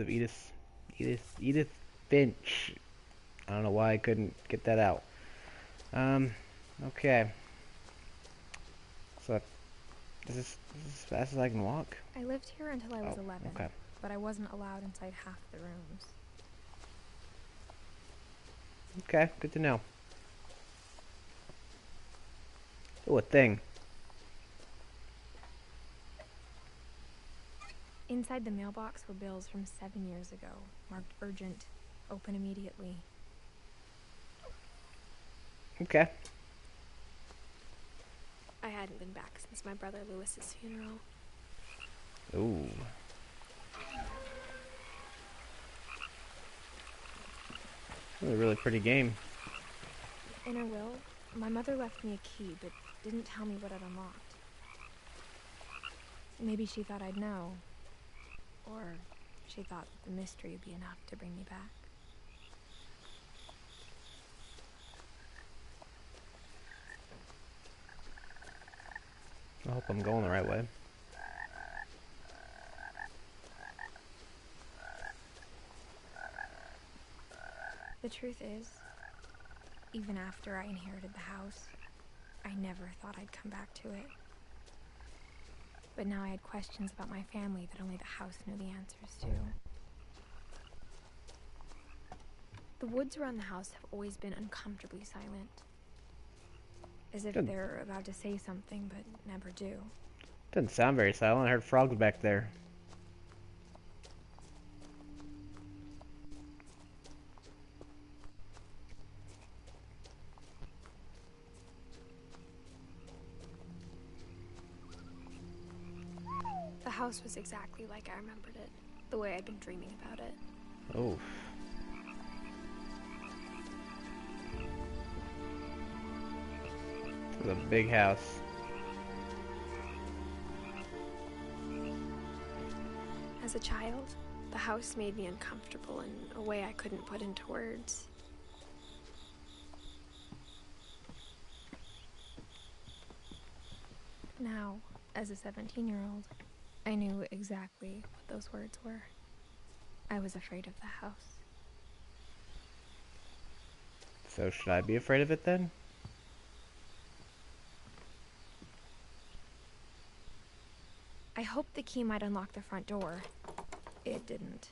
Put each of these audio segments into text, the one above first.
of Edith Finch. I don't know why I couldn't get that out. Um, okay. So, is this as fast as I can walk? I lived here until I was Oh, 11, okay. but I wasn't allowed inside half the rooms. Okay, good to know. Oh, a thing. Inside the mailbox were bills from 7 years ago, marked urgent, open immediately. Okay. I hadn't been back since my brother Lewis's funeral. Ooh. This is a really pretty game. In her will, my mother left me a key, but didn't tell me what it unlocked. Maybe she thought I'd know. Or she thought the mystery would be enough to bring me back. I hope I'm going the right way. The truth is, even after I inherited the house, I never thought I'd come back to it. But now I had questions about my family that only the house knew the answers to. The woods around the house have always been uncomfortably silent. As if they're about to say something, but never do. Doesn't sound very silent. I heard frogs back there. The house was exactly like I remembered it, the way I'd been dreaming about it. Oh. This is a big house. As a child, the house made me uncomfortable in a way I couldn't put into words. Now, as a 17-year-old, I knew exactly what those words were. I was afraid of the house. So should I be afraid of it then? I hoped the key might unlock the front door. It didn't.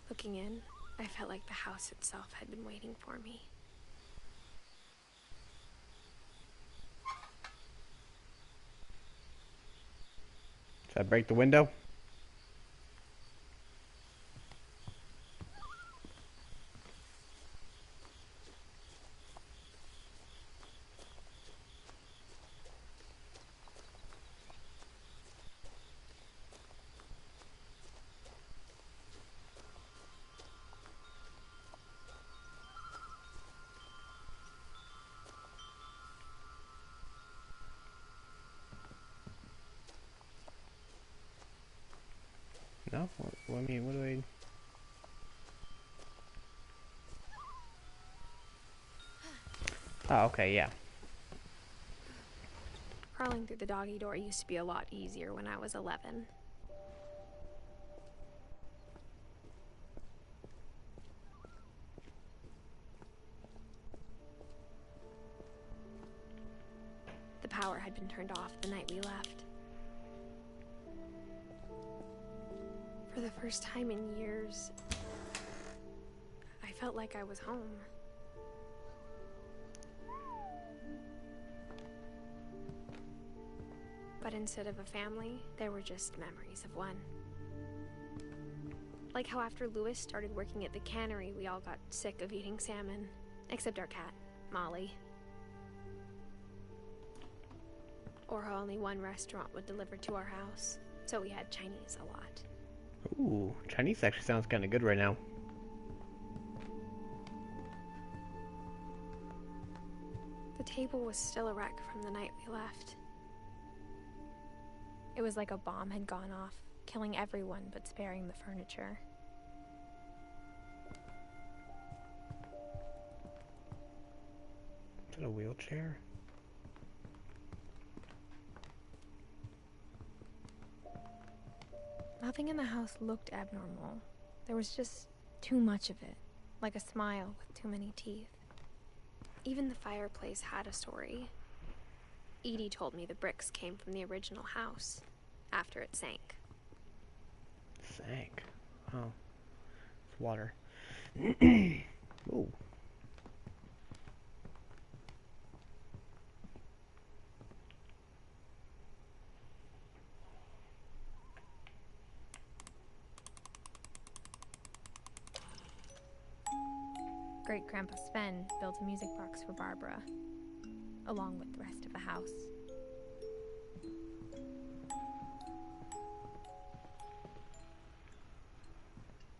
Looking in, I felt like the house itself had been waiting for me. Should I break the window? No? What I mean, what do I... Oh, okay, yeah. Crawling through the doggy door used to be a lot easier when I was 11. The power had been turned off the night we left. For the first time in years, I felt like I was home. But instead of a family, there were just memories of one. Like how after Lewis started working at the cannery, we all got sick of eating salmon. Except our cat, Molly. Or how only one restaurant would deliver to our house, so we had Chinese a lot. Ooh, Chinese actually sounds kind of good right now. The table was still a wreck from the night we left. It was like a bomb had gone off, killing everyone but sparing the furniture. Is that a wheelchair? Nothing in the house looked abnormal. There was just too much of it, like a smile with too many teeth. Even the fireplace had a story. Edie told me the bricks came from the original house, after it sank. Sank. Oh. It's water. Ooh. Great-Grandpa Sven built a music box for Barbara, along with the rest of the house.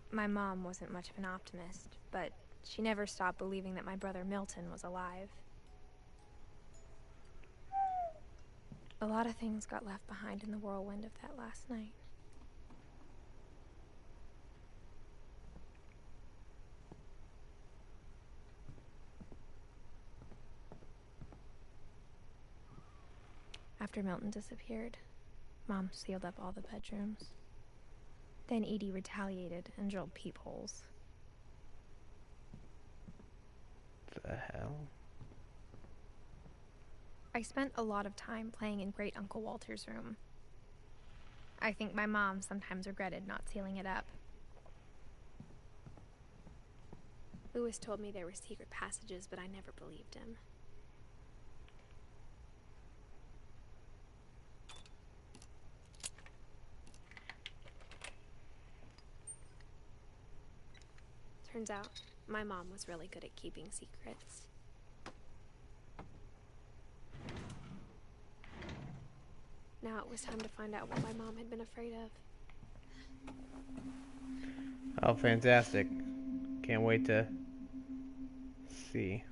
My mom wasn't much of an optimist, but she never stopped believing that my brother Milton was alive. A lot of things got left behind in the whirlwind of that last night. After Milton disappeared, Mom sealed up all the bedrooms. Then Edie retaliated and drilled peepholes. The hell? I spent a lot of time playing in Great Uncle Walter's room. I think my mom sometimes regretted not sealing it up. Lewis told me there were secret passages, but I never believed him. Turns out, my mom was really good at keeping secrets. Now it was time to find out what my mom had been afraid of. Oh, fantastic. Can't wait to see.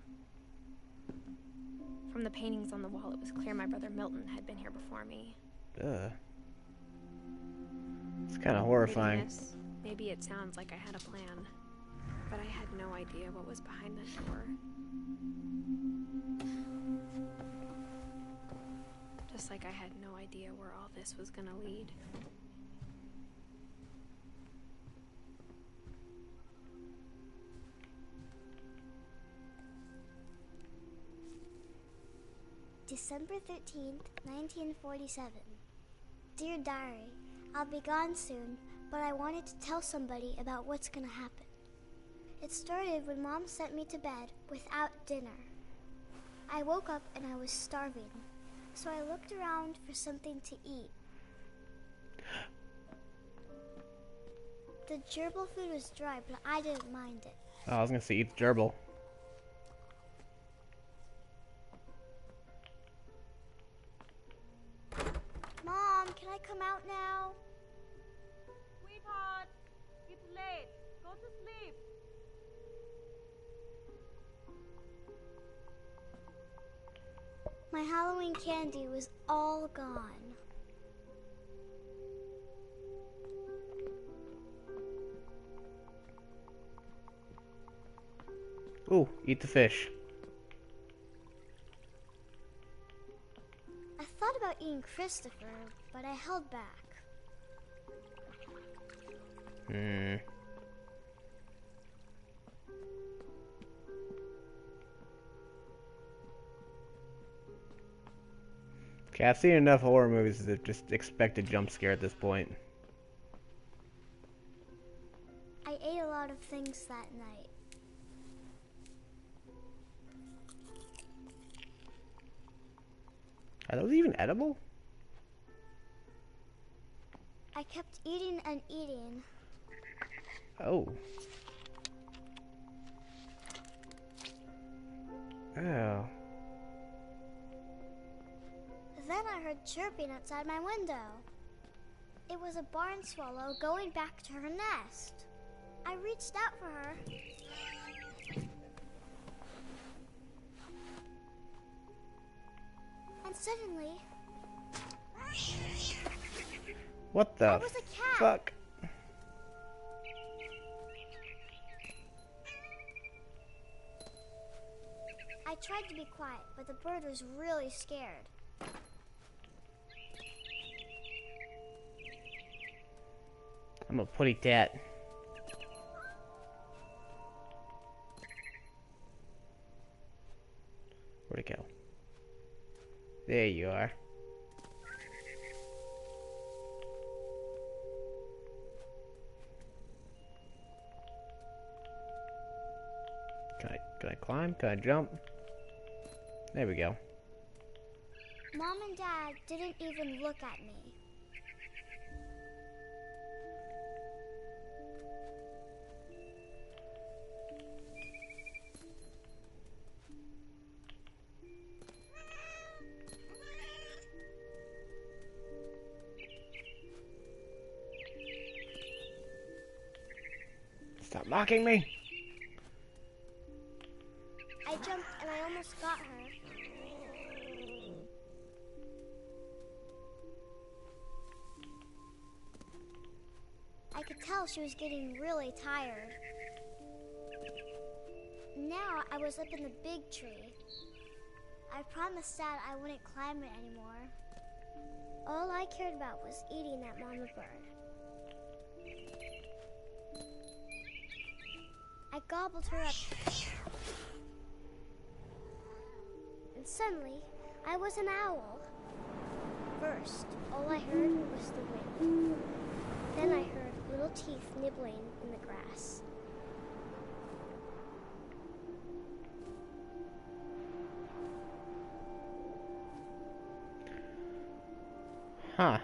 From the paintings on the wall, it was clear my brother Milton had been here before me. Ugh. It's kind of horrifying. Reading this, maybe it sounds like I had a plan, but I had no idea what was behind that door. Just like I had no idea where all this was gonna lead. December 13th, 1947. Dear Diary, I'll be gone soon, but I wanted to tell somebody about what's gonna happen. It started when Mom sent me to bed without dinner. I woke up and I was starving, so I looked around for something to eat. The gerbil food was dry, but I didn't mind it. Oh, I was gonna say eat the gerbil. Mom, can I come out now? Sweetheart, it's late. Go to sleep. My Halloween candy was all gone. Ooh, eat the fish. I thought about eating Christopher, but I held back. Okay, I've seen enough horror movies to just expect a jump scare at this point. I ate a lot of things that night. Are those even edible? I kept eating and eating. Oh. Oh. Then I heard chirping outside my window. It was a barn swallow going back to her nest. I reached out for her. And suddenly, What the that was a cat. fuck? I tried to be quiet, but the bird was really scared. I'm a putty tat. Where'd it go? There you are. Can I climb? Can I jump? There we go. Mom and Dad didn't even look at me. Stop mocking me! I jumped and I almost got her. I could tell she was getting really tired. Now I was up in the big tree. I promised Dad I wouldn't climb it anymore. All I cared about was eating that mama bird. I gobbled her up. And suddenly, I was an owl. First, all I heard was the wind. Then I heard little teeth nibbling in the grass. Huh.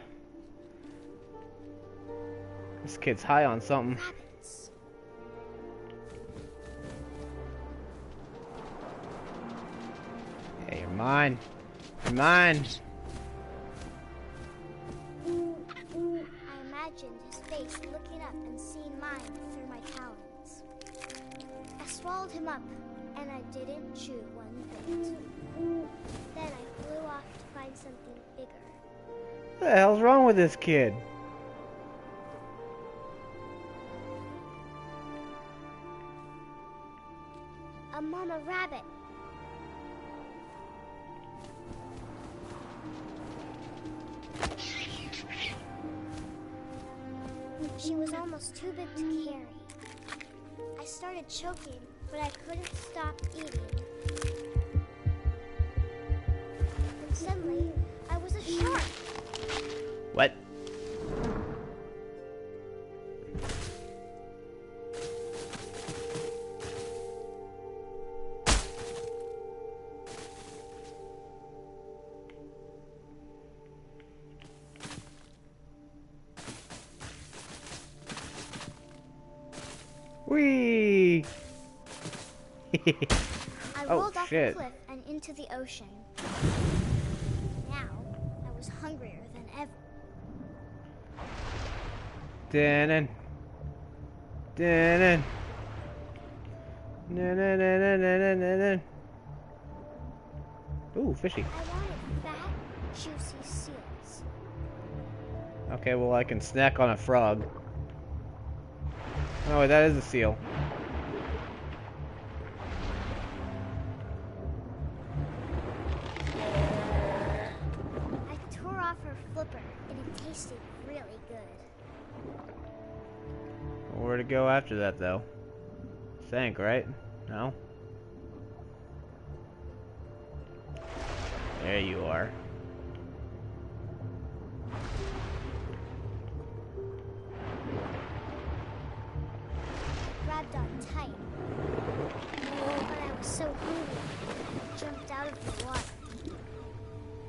This kid's high on something. Rabbits. Hey, you're mine. You're mine. I imagined his face looking up and seeing mine through my talons. I swallowed him up, and I didn't chew one bit. Then I flew off to find something bigger. What the hell's wrong with this kid? A mama rabbit. She was almost too big to carry. I started choking, but I couldn't stop eating. And suddenly, I was a shark. What? Whee! I Oh, rolled off shit. the cliff and into the ocean. Now, I was hungrier than ever. Dun dun dun. Ooh, fishy. I wanted fat, juicy seals. Okay, well I can snack on a frog. Oh, that is a seal. I tore off her flipper, and it tasted really good. Where to go after that, though? Sank, right? No? There you are. Grabbed on tight. But I was so hungry, I jumped out of the water.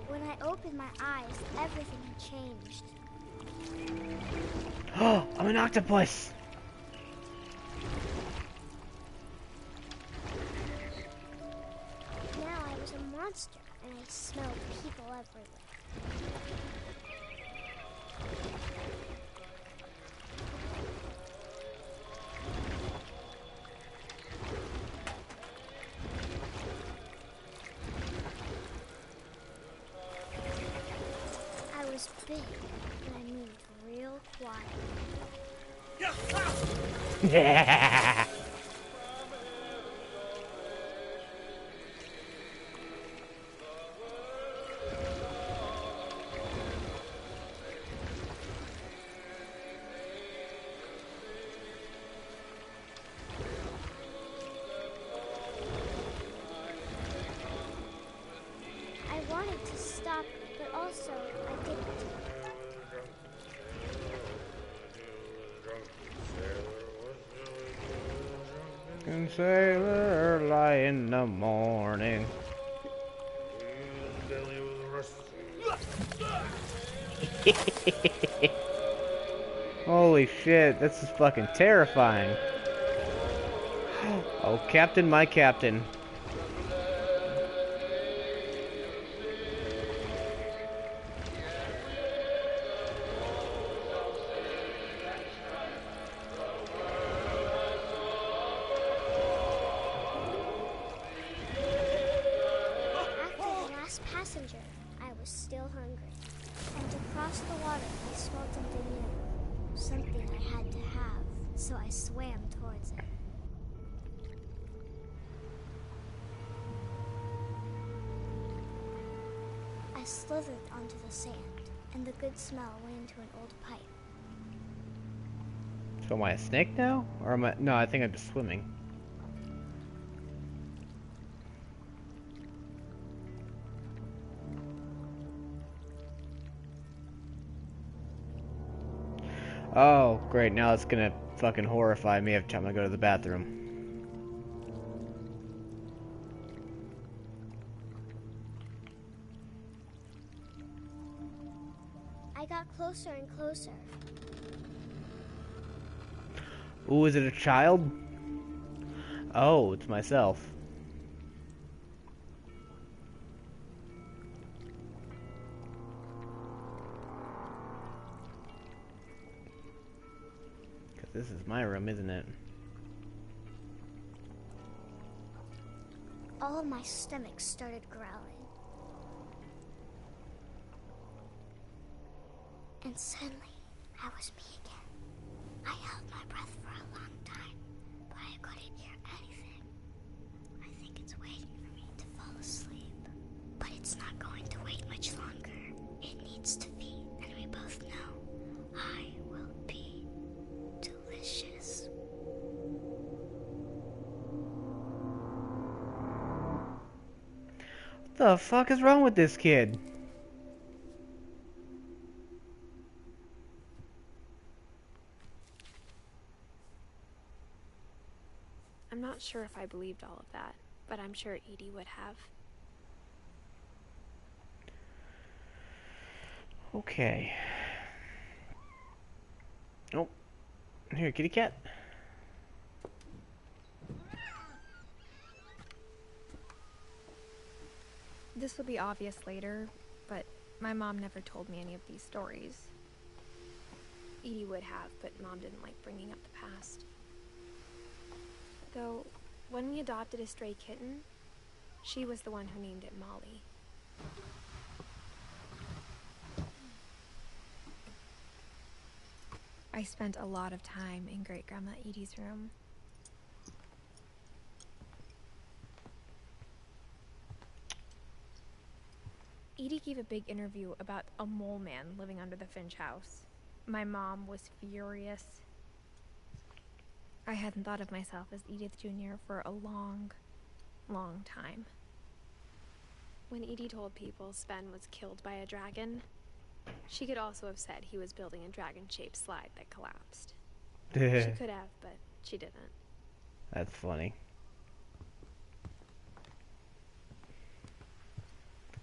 When I opened my eyes, everything had changed. Oh, I'm an octopus! Now I was a monster, and I smelled people everywhere. I was big, and I moved real quiet. Yeah. Drunken sailor lie in the morning. Holy shit, this is fucking terrifying. Oh, Captain, my Captain. After the last passenger, I was still hungry. And to cross the water, I smelled something new. Something I had to have, so I swam towards it. I slithered onto the sand, and the good smell went into an old pipe. So am I a snake now? Or am I... No, I think I'm just swimming. Oh, great. Now it's gonna fucking horrify me every time I go to the bathroom. I got closer and closer. Ooh, is it a child? Oh, it's myself. Because this is my room, isn't it? All of my stomach started growling. And suddenly, I was me again. I held my breath for a long time, but I couldn't hear anything. I think it's waiting for me to fall asleep. But it's not going to wait much longer. It needs to feed, and we both know I will be delicious. What the fuck is wrong with this kid? I'm not sure if I believed all of that, but I'm sure Edie would have. Okay. Oh. Here, kitty cat. This will be obvious later, but my mom never told me any of these stories. Edie would have, but Mom didn't like bringing up the past. Though, when we adopted a stray kitten, she was the one who named it Molly. I spent a lot of time in Great-Grandma Edie's room. Edie gave a big interview about a mole man living under the Finch house. My mom was furious. I hadn't thought of myself as Edith Jr. for a long, long time. When Edie told people Sven was killed by a dragon, she could also have said he was building a dragon-shaped slide that collapsed. She could have, but she didn't. That's funny.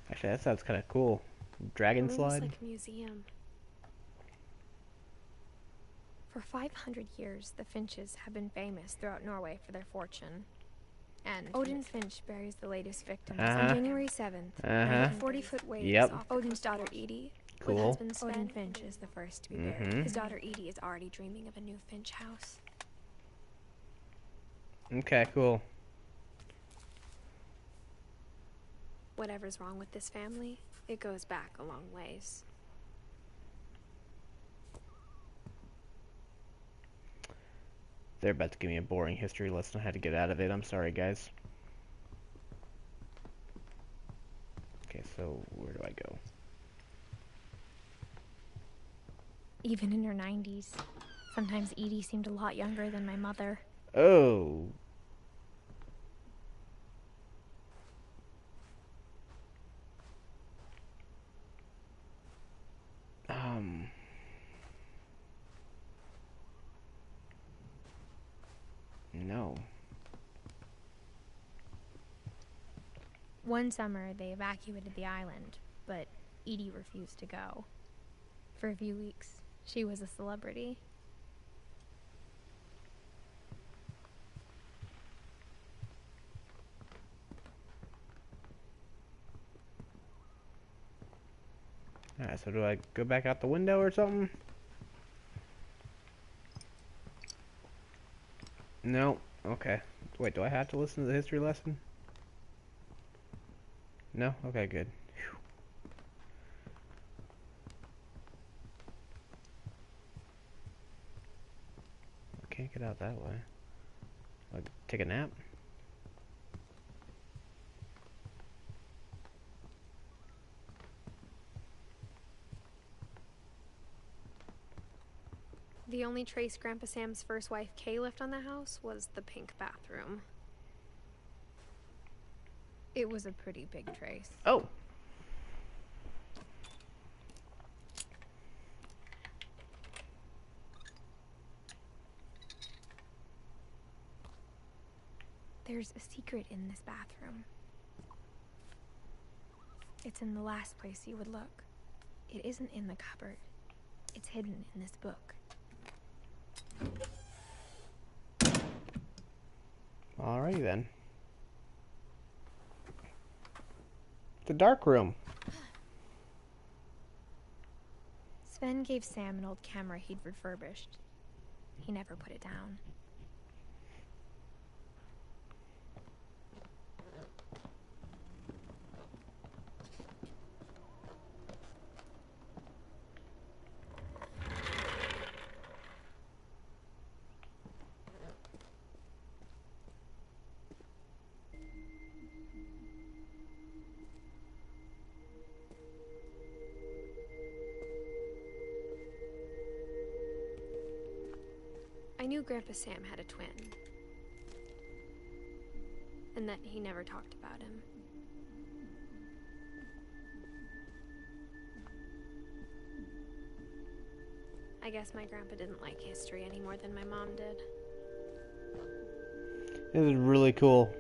Actually, that sounds kind of cool. Dragon The room slide? was like a museum. For 500 years, the Finches have been famous throughout Norway for their fortune. And Odin Finch buries the latest victims on January 7th. A 40-foot wave off Odin's daughter Edie. Cool. With husband Odin Finch is the first to be buried. His daughter Edie is already dreaming of a new Finch house. Okay, cool. Whatever's wrong with this family, it goes back a long ways. They're about to give me a boring history lesson on how to get out of it. I'm sorry, guys. Okay, so where do I go? Even in her 90s, sometimes Edie seemed a lot younger than my mother. Oh. No. One summer, they evacuated the island, but Edie refused to go. For a few weeks, she was a celebrity. Alright, so do I go back out the window or something? No. Okay. Wait, do I have to listen to the history lesson? No? Okay, good. Whew. I can't get out that way. Like, take a nap? The only trace Grandpa Sam's first wife, Kay, left on the house was the pink bathroom. It was a pretty big trace. Oh! There's a secret in this bathroom. It's in the last place you would look. It isn't in the cupboard. It's hidden in this book. Alrighty then. The dark room. Sven gave Sam an old camera he'd refurbished. He never put it down. I knew Grandpa Sam had a twin, and that he never talked about him. I guess my grandpa didn't like history any more than my mom did. This is really cool.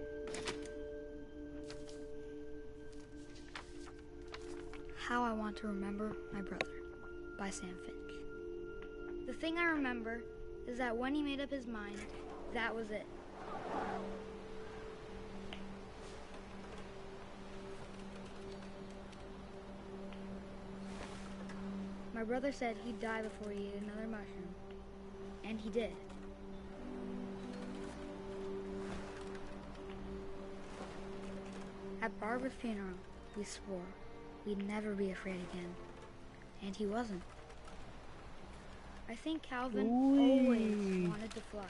How I Want to Remember My Brother by Sam Finch. The thing I remember is that when he made up his mind, that was it. My brother said he'd die before he ate another mushroom, and he did. At Barbara's funeral, we swore we'd never be afraid again, and he wasn't. I think Calvin always wanted to fly.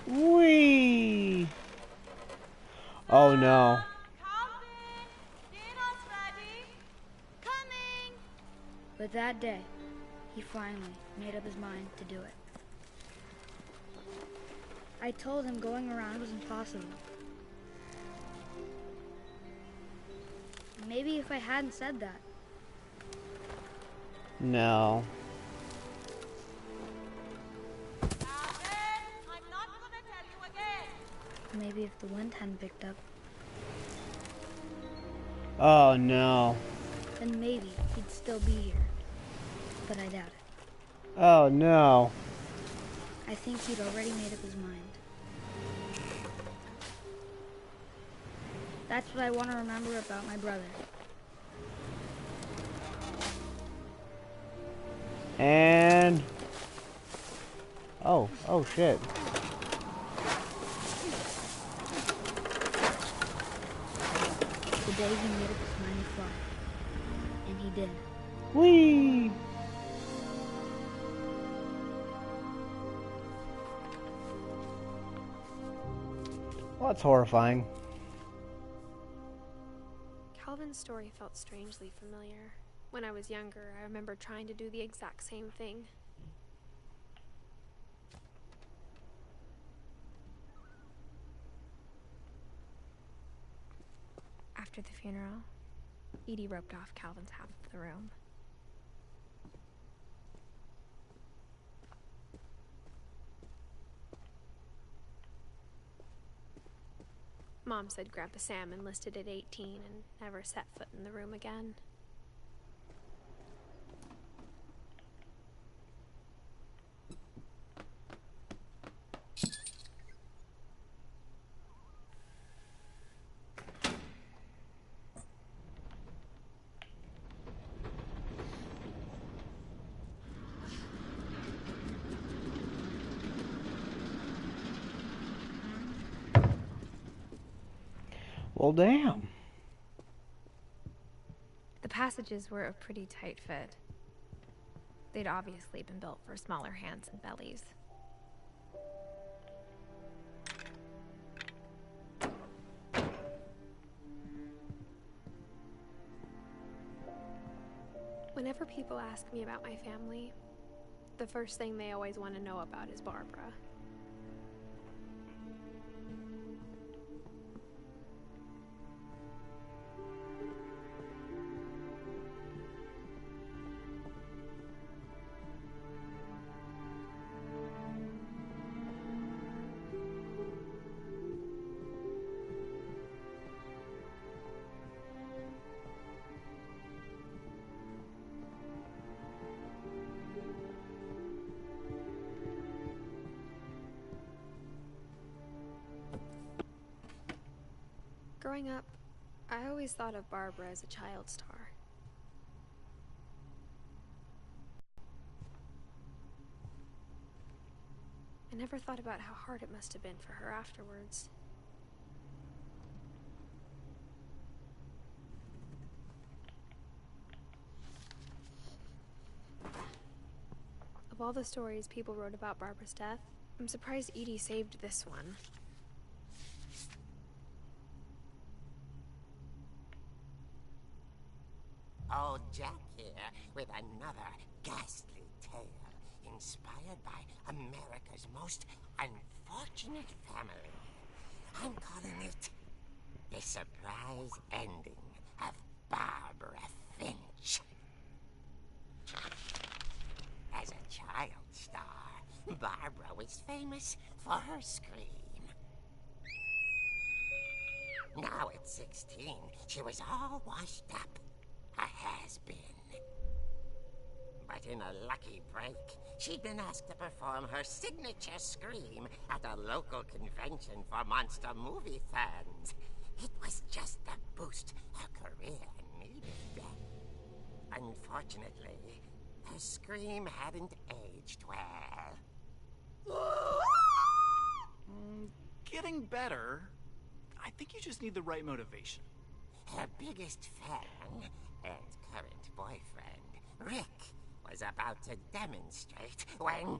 Whee! Oh no. Calvin! Dinner's ready! Coming! But that day, he finally made up his mind to do it. I told him going around was impossible. Maybe if I hadn't said that, No. Calvin! I'm not gonna tell you again! maybe if the wind hadn't picked up, Oh no. then maybe he'd still be here. But I doubt it. Oh no. I think he'd already made up his mind. That's what I want to remember about my brother. And oh shit. The day he made up his mind to fly. And he did. Whee! Well, that's horrifying. Calvin's story felt strangely familiar. When I was younger, I remember trying to do the exact same thing. After the funeral, Edie roped off Calvin's half of the room. Mom said Grandpa Sam enlisted at 18 and never set foot in the room again. Well, damn. The passages were a pretty tight fit. They'd obviously been built for smaller hands and bellies. Whenever people ask me about my family, the first thing they always want to know about is Barbara. Growing up, I always thought of Barbara as a child star. I never thought about how hard it must have been for her afterwards. Of all the stories people wrote about Barbara's death, I'm surprised Edie saved this one. Old Jack here with another ghastly tale inspired by America's most unfortunate family. I'm calling it The Surprise Ending of Barbara Finch. As a child star, Barbara was famous for her scream. Now at 16, she was all washed up. A has-been. But in a lucky break, she'd been asked to perform her signature scream at a local convention for monster movie fans. It was just the boost her career needed. Unfortunately, her scream hadn't aged well. Getting better. I think you just need the right motivation. Her biggest fan and current boyfriend, Rick, was about to demonstrate when...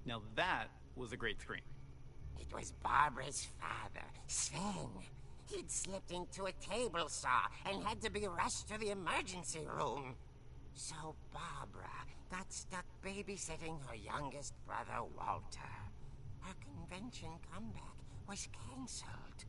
Now that was a great scream. It was Barbara's father, Sven. He'd slipped into a table saw and had to be rushed to the emergency room. So Barbara got stuck babysitting her youngest brother, Walter. Her convention comeback was cancelled.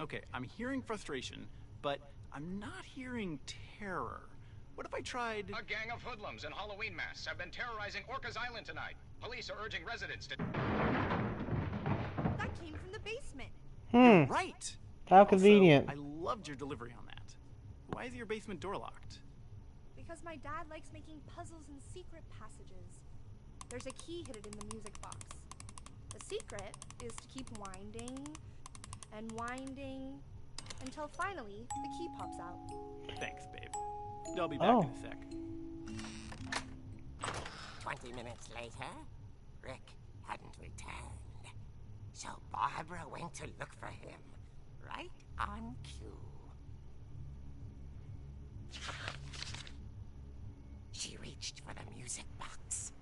Okay, I'm hearing frustration, but I'm not hearing terror. What if I tried... A gang of hoodlums in Halloween masks have been terrorizing Orcas Island tonight. Police are urging residents to... That came from the basement. You're right! How convenient. Also, I loved your delivery on that. Why is your basement door locked? Because my dad likes making puzzles and secret passages. There's a key hidden in the music box. The secret is to keep winding and winding until finally the key pops out. Thanks, babe. I'll be back in a sec. 20 minutes later, Rick hadn't returned. So Barbara went to look for him, right on cue. She reached for the music box.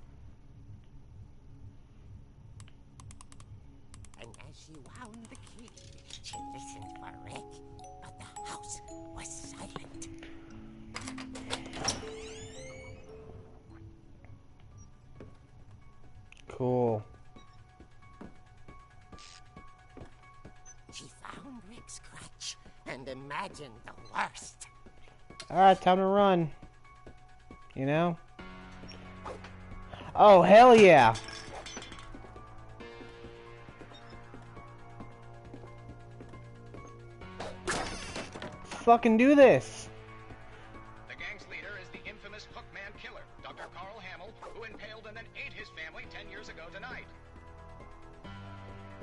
And as she wound the key, she listened for Rick, but the house was silent. Cool. She found Rick's crutch and imagined the worst. Alright, time to run. You know? Oh, hell yeah. fucking do this. The gang's leader is the infamous Hookman killer, Dr. Carl Hamill, who impaled and then ate his family 10 years ago tonight.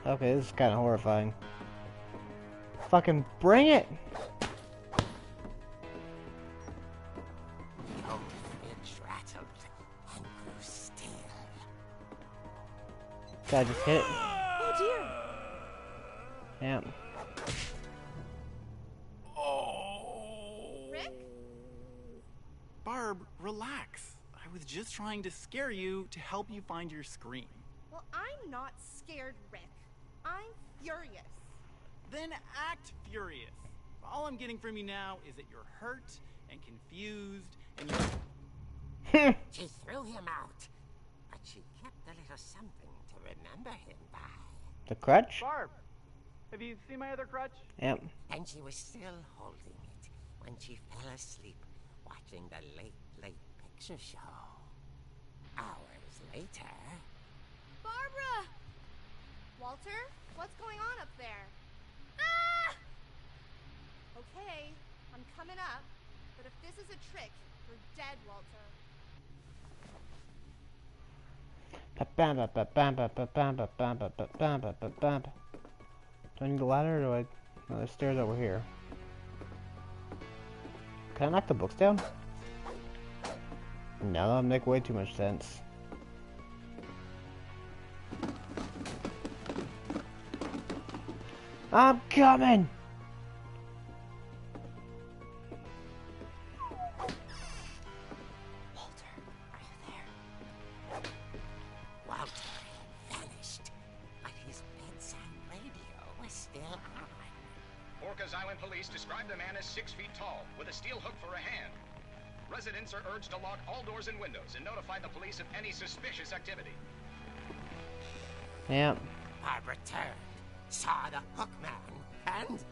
Okay, this is kind of horrifying. Fucking bring it! Old Finch rattled and grew still. Guy just hit it. Oh dear! Yeah. Rick? Barb, relax. I was just trying to scare you to help you find your scream. Well, I'm not scared, Rick. I'm furious. Then act furious. All I'm getting from you now is that you're hurt and confused and you're... She threw him out, but she kept a little something to remember him by. The crutch? Barb, have you seen my other crutch? Yep. And she was still holding it when she fell asleep watching the Late Picture Show. Hours later... Barbara! Walter, what's going on up there? Ah! Okay, I'm coming up, but if this is a trick, you're dead, Walter. Do I need the ladder or do I... No, there's stairs over here. Can I knock the books down? No, that would make way too much sense. I'm coming! Walter, are you there? Walter had vanished, but his bedside radio was still on. Orcas Island police describe the man as 6 feet tall, with a steel hook for a hand. Residents are urged to lock all doors and windows and notify the police of any suspicious activity. Yep. Barbara turned, saw the hook man, and...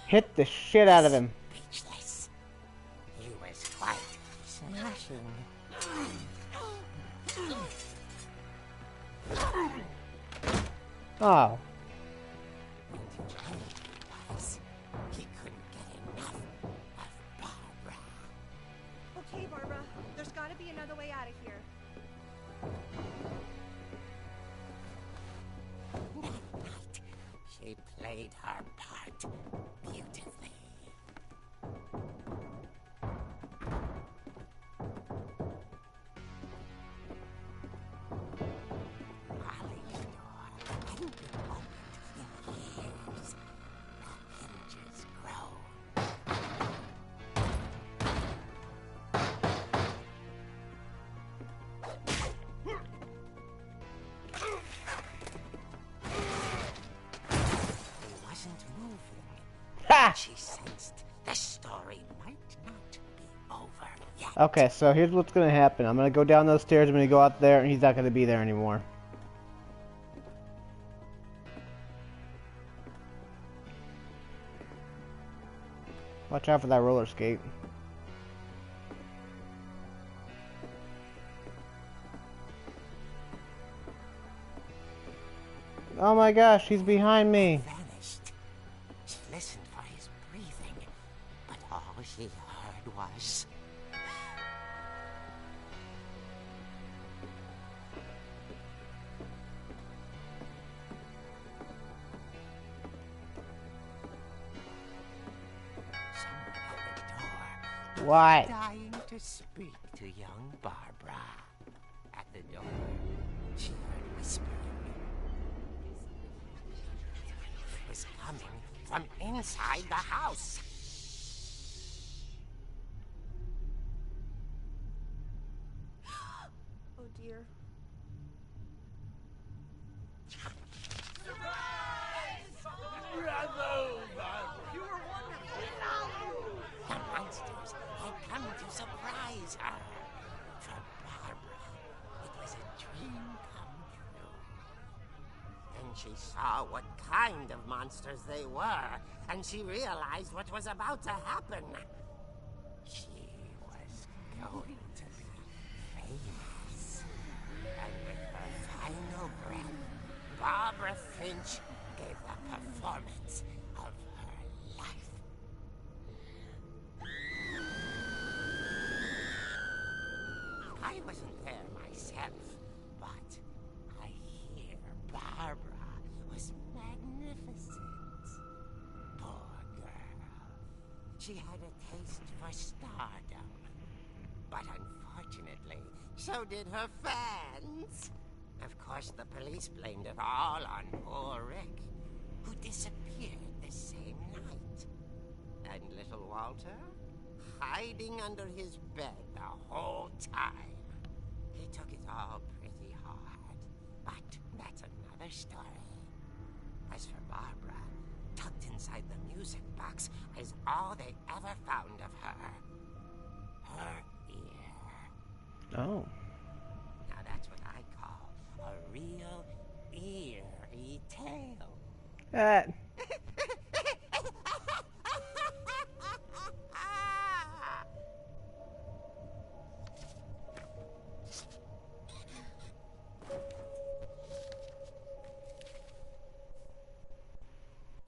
Hit the shit out of him. Speechless. He was quite smashing. Oh. He couldn't get enough of Barbara. Okay, Barbara, there's gotta be another way out of here. That night, she played her part beautifully. Molly's door hadn't been opened in years. The hinges groaned. He wasn't moving. Ha! She sensed the story might not be over yet. Okay, so here's what's gonna happen. I'm gonna go down those stairs, I'm gonna go out there, and he's not gonna be there anymore. Watch out for that roller skate. Oh my gosh, he's behind me. Vanished. She listened for his breathing, but all she heard was... someone at the door, What? dying to speak to young Barbara. At the door, she heard whispering. It was coming from inside the house. Oh dear. The monsters had come to surprise her. For Barbara, it was a dream come true. Then she saw what kind of monsters they were, and she realized what was about to happen. She was going to be famous. And with her final breath, Barbara Finch gave the performance of her life. she had a taste for stardom. But unfortunately, so did her fans. Of course, the police blamed it all on poor Rick, who disappeared the same night. And little Walter, hiding under his bed the whole time. He took it all pretty hard, but that's another story. As for Barbara, tucked inside the music box is all they ever found of her. Her ear. Oh. Now that's what I call a real eerie tale.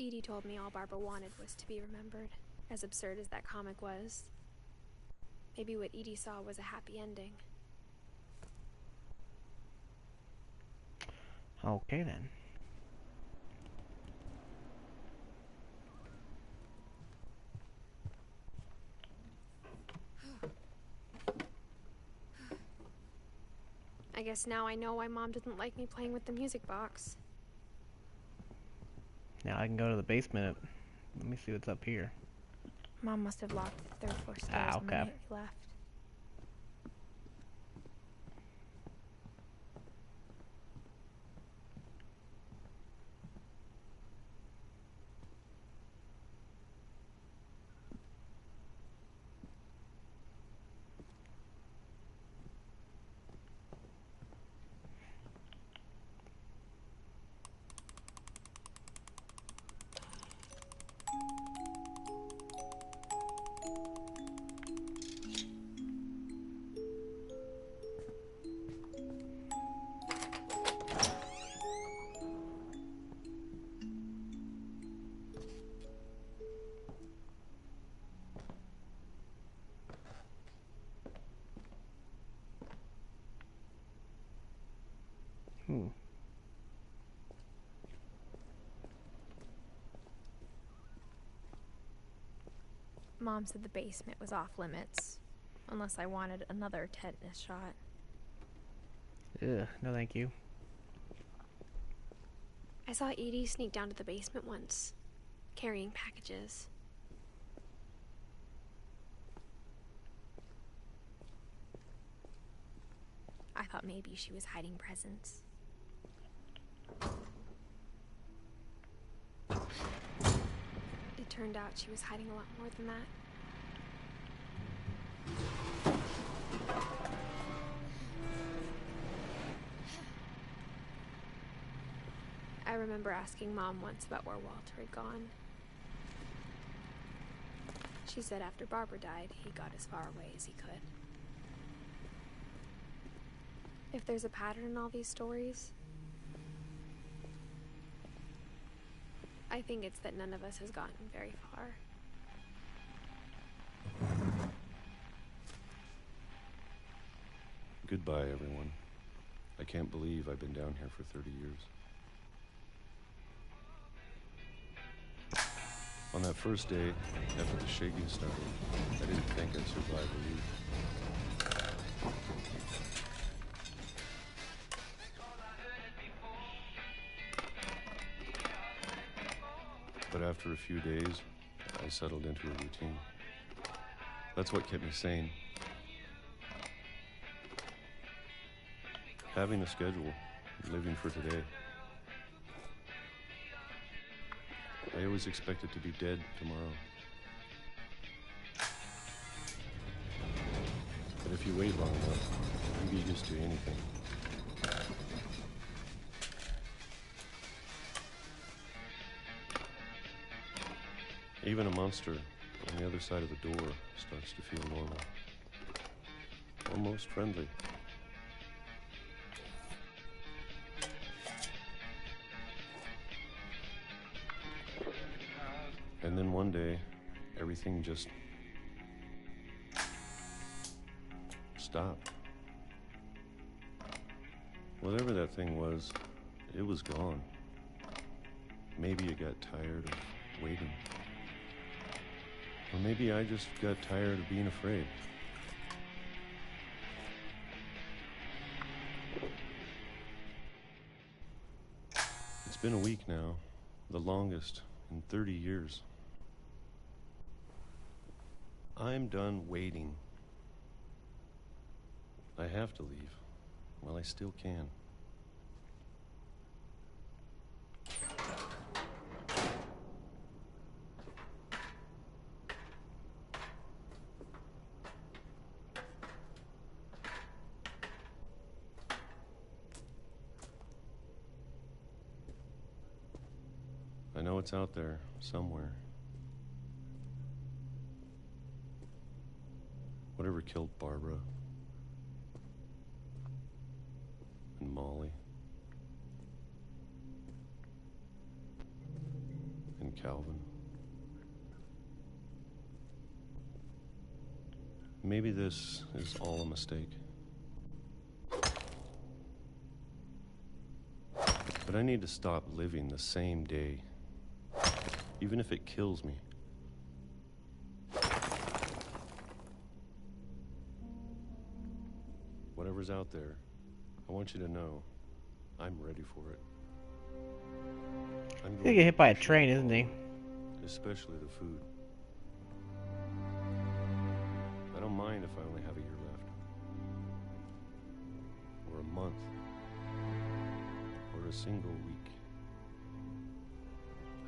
Edie told me all Barbara wanted was to be remembered, as absurd as that comic was. Maybe what Edie saw was a happy ending. Okay then. I guess now I know why Mom didn't like me playing with the music box. Now I can go to the basement. Let me see what's up here. Mom must have locked the third floor stairs on the okay. night we left. Mom said the basement was off limits, unless I wanted another tetanus shot. Ugh, no thank you. I saw Edie sneak down to the basement once, carrying packages. I thought maybe she was hiding presents. It turned out she was hiding a lot more than that. I remember asking Mom once about where Walter had gone. She said after Barbara died, he got as far away as he could. If there's a pattern in all these stories, I think it's that none of us has gotten very far. Goodbye, everyone. I can't believe I've been down here for 30 years. On that first day, after the shaking started, I didn't think I'd survive a week. But after a few days, I settled into a routine. That's what kept me sane. Having a schedule, living for today. I always expected to be dead tomorrow. But if you wait long enough, you get used to anything. Even a monster on the other side of the door starts to feel normal. Almost friendly. And then one day, everything just stopped. Whatever that thing was, it was gone. Maybe it got tired of waiting. Or maybe I just got tired of being afraid. It's been a week now, the longest in 30 years. I'm done waiting. I have to leave. Well, I still can. I know it's out there, somewhere. Whatever killed Barbara and Molly and Calvin. Maybe this is all a mistake. But I need to stop living the same day, even if it kills me. Whatever's out there, I want you to know I'm ready for it. I'm He's gonna get hit by a train, isn't he? Especially the food. I don't mind if I only have a year left. Or a month. Or a single week.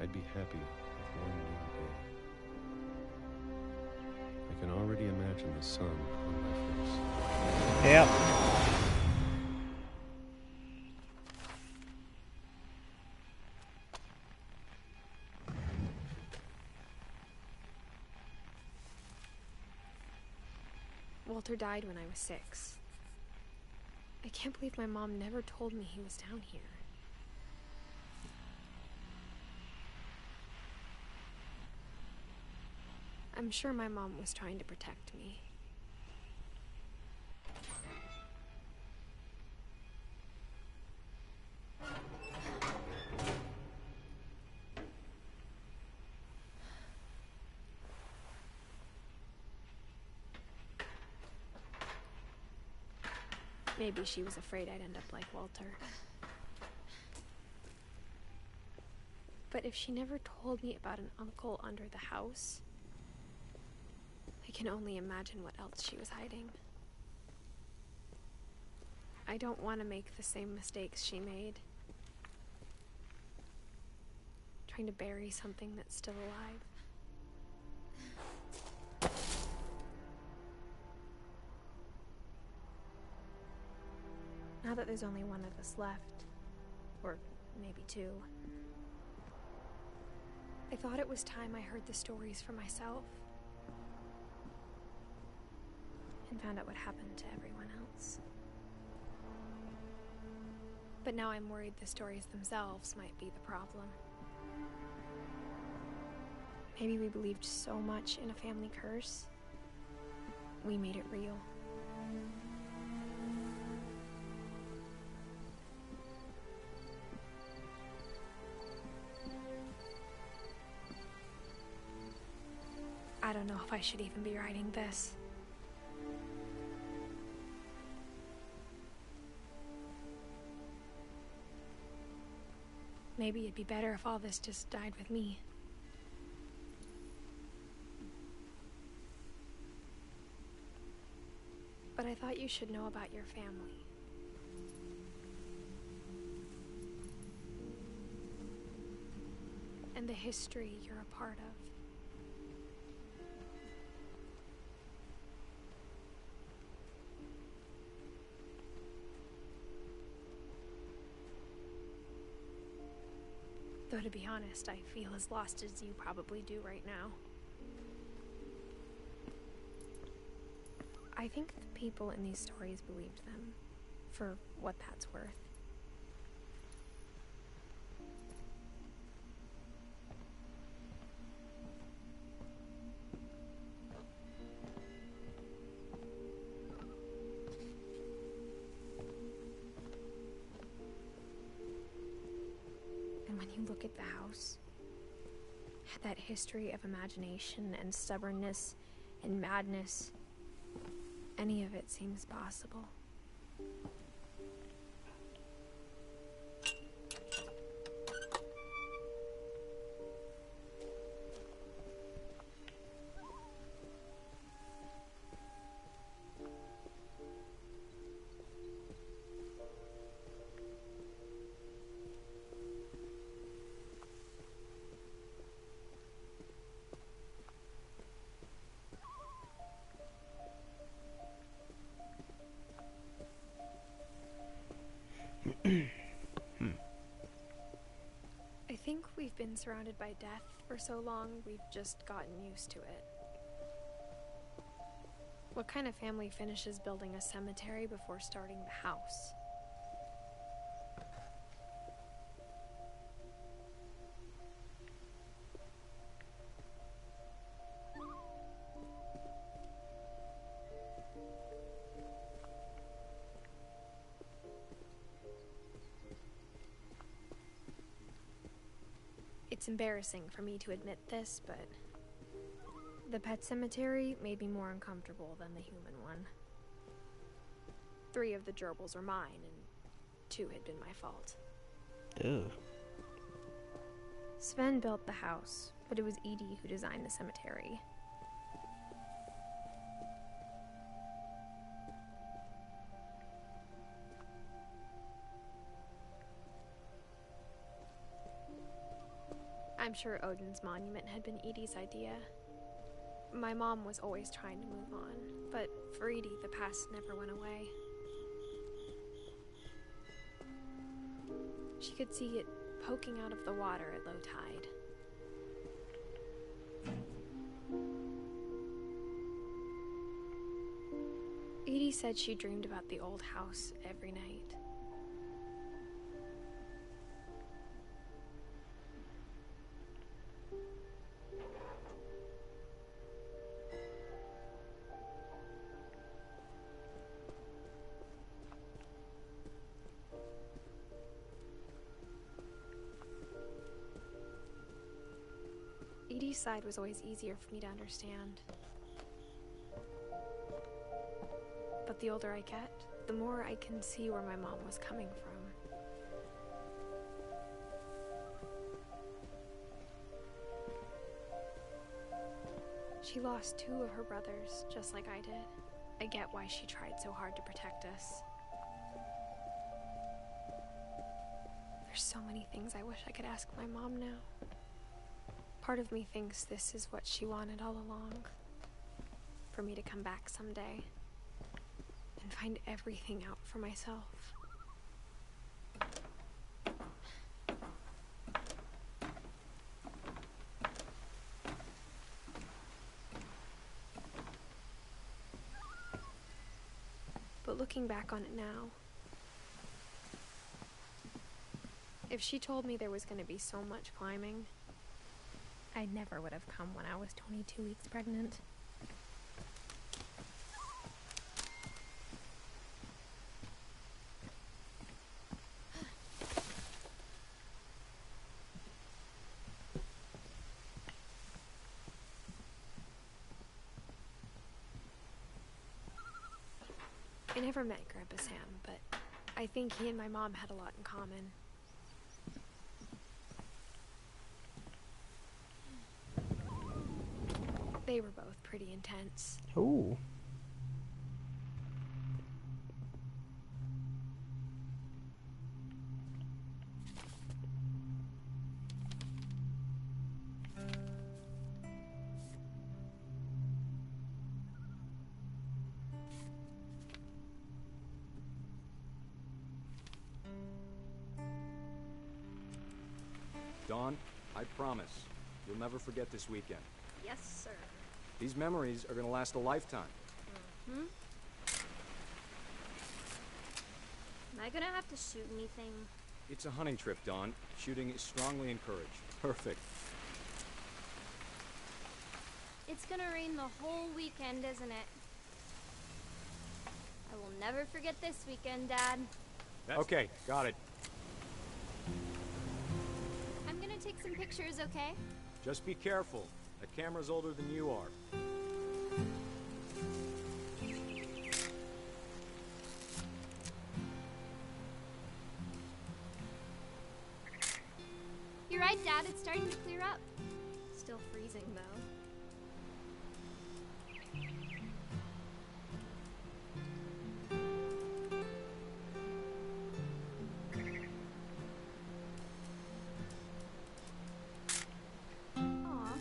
I'd be happy with one new day. I can already imagine the sun on my face. Yep. Walter died when I was 6. I can't believe my mom never told me he was down here. I'm sure my mom was trying to protect me. Maybe she was afraid I'd end up like Walter. But if she never told me about an uncle under the house, I can only imagine what else she was hiding. I don't want to make the same mistakes she made. Trying to bury something that's still alive. Now that there's only one of us left, or maybe 2, I thought it was time I heard the stories for myself and found out what happened to everyone else. But now I'm worried the stories themselves might be the problem. Maybe we believed so much in a family curse, we made it real. I don't know if I should even be writing this. Maybe it'd be better if all this just died with me. But I thought you should know about your family. And the history you're a part of. Though to be honest, I feel as lost as you probably do right now. I think the people in these stories believed them, for what that's worth. And when you look at the house, had that history of imagination and stubbornness and madness. Any of it seems possible. I think we've been surrounded by death for so long, we've just gotten used to it. What kind of family finishes building a cemetery before starting the house? It's embarrassing for me to admit this, but the pet cemetery made me more uncomfortable than the human one. 3 of the gerbils are mine, and 2 had been my fault. Ugh. Sven built the house, but it was Edie who designed the cemetery. I'm sure Odin's monument had been Edie's idea. My mom was always trying to move on, but for Edie, the past never went away. She could see it poking out of the water at low tide. Edie said she dreamed about the old house every night. Edie's side was always easier for me to understand. But the older I get, the more I can see where my mom was coming from. She lost 2 of her brothers, just like I did. I get why she tried so hard to protect us. There's so many things I wish I could ask my mom now. Part of me thinks this is what she wanted all along. For me to come back someday and find everything out for myself. But looking back on it now, if she told me there was going to be so much climbing, I never would have come when I was 22 weeks pregnant. I never met Grandpa Sam, but I think he and my mom had a lot in common. They were both pretty intense. Ooh. Dawn, I promise, you'll never forget this weekend. Yes, sir. These memories are gonna last a lifetime. Hmm? Am I gonna have to shoot anything? It's a hunting trip, Dawn. Shooting is strongly encouraged. Perfect. It's gonna rain the whole weekend, isn't it? I will never forget this weekend, Dad. Okay, got it. I'm gonna take some pictures, okay? Just be careful. That camera's older than you are. You're right, Dad. It's starting to clear up. Still freezing, though. Aw.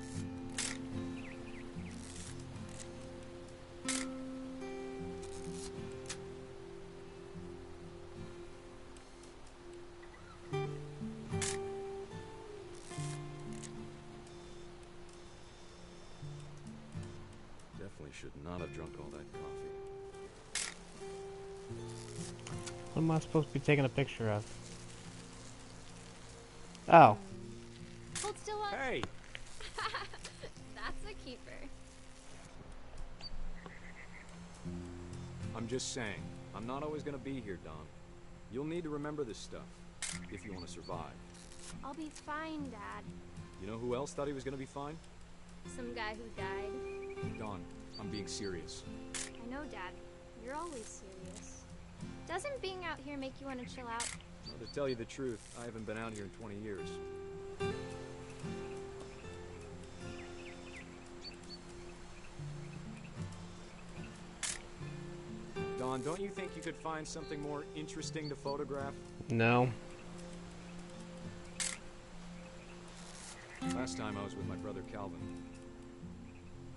Definitely should not have drunk all that coffee. What am I supposed to be taking a picture of? Oh. Hold still up. Hey! That's a keeper. I'm just saying, I'm not always gonna be here, Don. You'll need to remember this stuff, if you want to survive. I'll be fine, Dad. You know who else thought he was gonna be fine? Some guy who died. Don, I'm being serious. I know, Dad. You're always serious. Doesn't being out here make you want to chill out? Well, to tell you the truth, I haven't been out here in 20 years. Don, don't you think you could find something more interesting to photograph? No. Last time I was with my brother Calvin.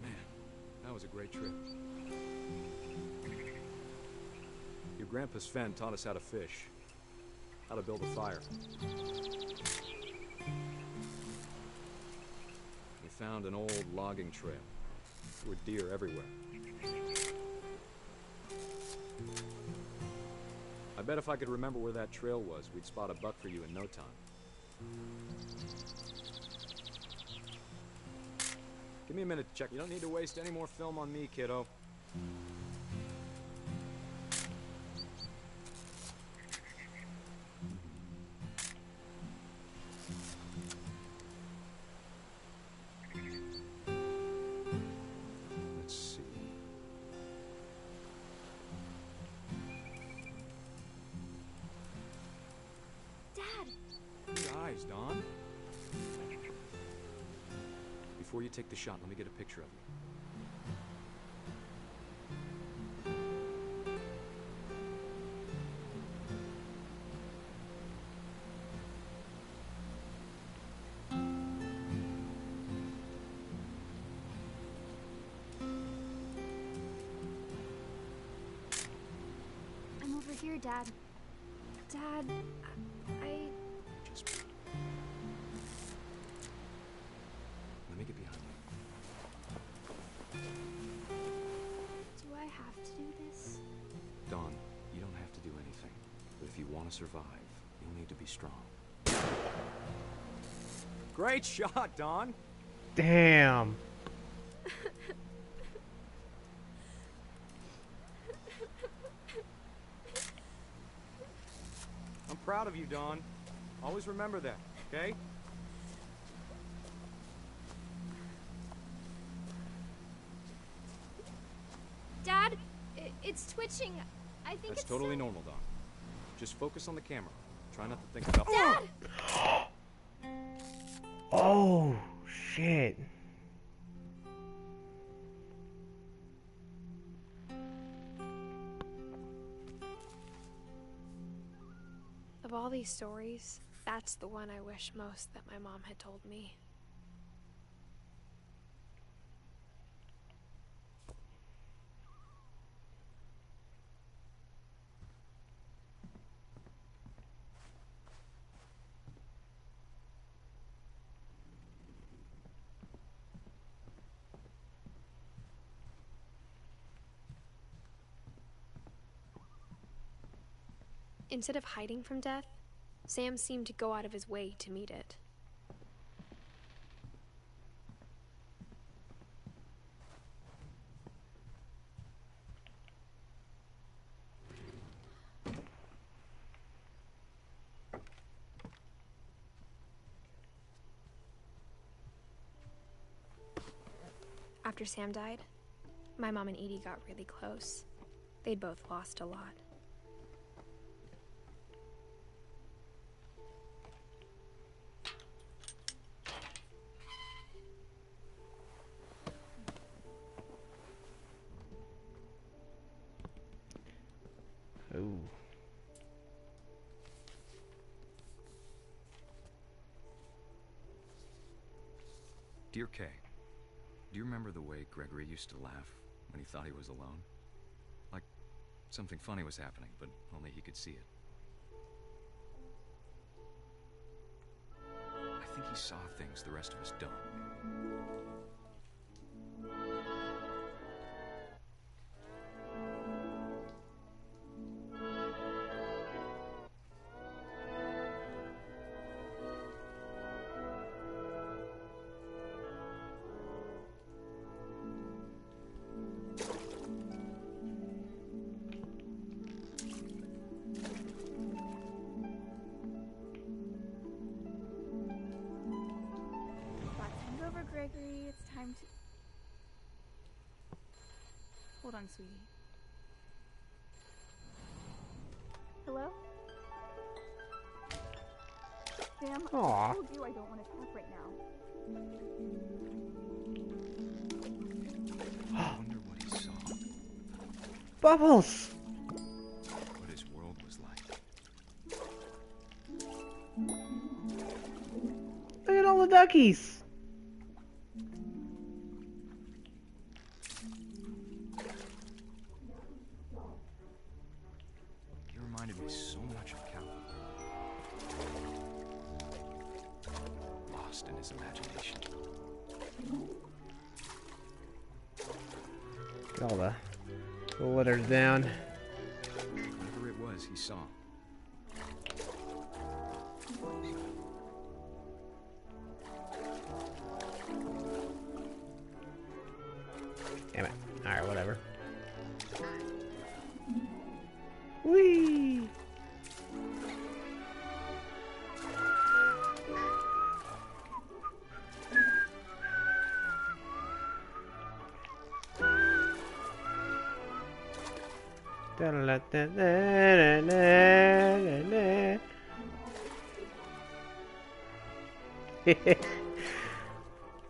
Man, that was a great trip. Your grandpa Sven taught us how to fish, how to build a fire. We found an old logging trail. There were deer everywhere. I bet if I could remember where that trail was, we'd spot a buck for you in no time. Give me a minute to check. You don't need to waste any more film on me, kiddo. Let's see. Dad! Your eyes, Don. Before you take the shot, let me get a picture of you. I'm over here, Dad. Dad, I... Just... Let me get behind you. Do I have to do this? Don, you don't have to do anything. But if you want to survive, you'll need to be strong. Great shot, Don! Damn. I'm proud of you, Don. Always remember that, okay? Dad, it's twitching. I think That's it's totally so... normal, Don. Just focus on the camera. Try not to think about... Dad! Oh, shit. Of all these stories, that's the one I wish most that my mom had told me. Instead of hiding from death, Sam seemed to go out of his way to meet it. After Sam died, my mom and Edie got really close. They'd both lost a lot. Ooh. Dear Kay, do you remember the way Gregory used to laugh when he thought he was alone? Like something funny was happening, but only he could see it. I think he saw things the rest of us don't. Gregory, it's time to... Hold on, sweetie. Hello? Sam, Aww. I told you I don't want to talk right now. I wonder what he saw. Bubbles! What his world was like. Look at all the duckies! He reminded me so much of Calvin. Lost in his imagination. Get all the letters down. Whatever it was he saw. Damn it. Alright, whatever. Whee!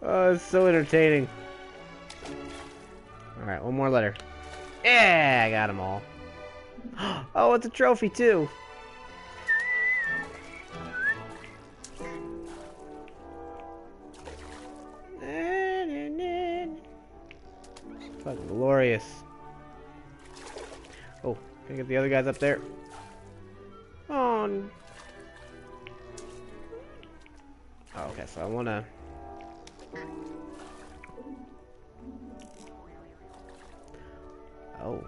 Oh, it's so entertaining. Alright, one more letter. Yeah, I got them all. Oh, it's a trophy too. Fucking glorious. Oh, can I get the other guys up there? Oh. Oh, okay, so I wanna. Oh.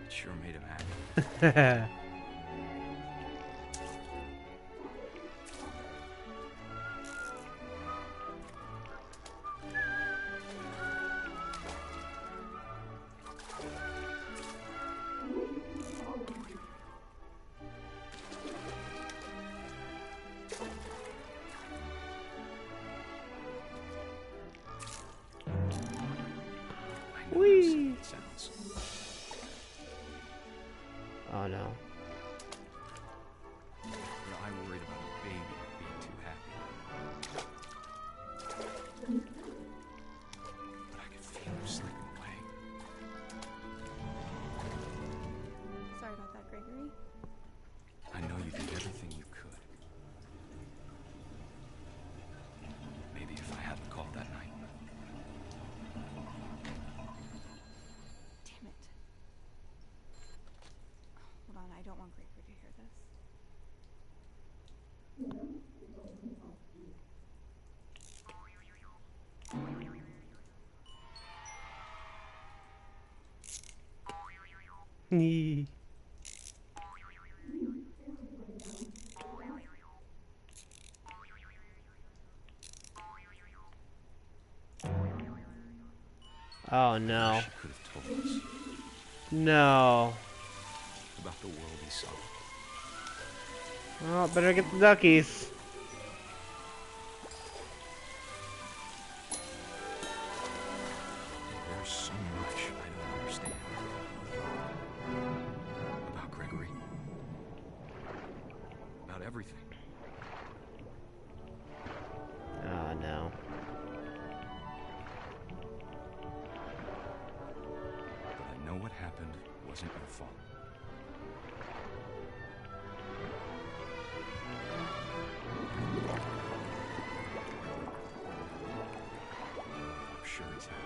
It sure made him happy. Whee! It sounds. Oh no. But I worried about a baby being too happy. But I could feel him slipping away. Sorry about that, Gregory. I know you did everything you could. Maybe if I hadn't called that night. Damn it. Hold on, I don't want Gregory to hear this. Oh no. She could have told us No. about the world he saw. Oh, better get the duckies. everything. Oh, no. But I know what happened wasn't your fault. I'm sure he's happy.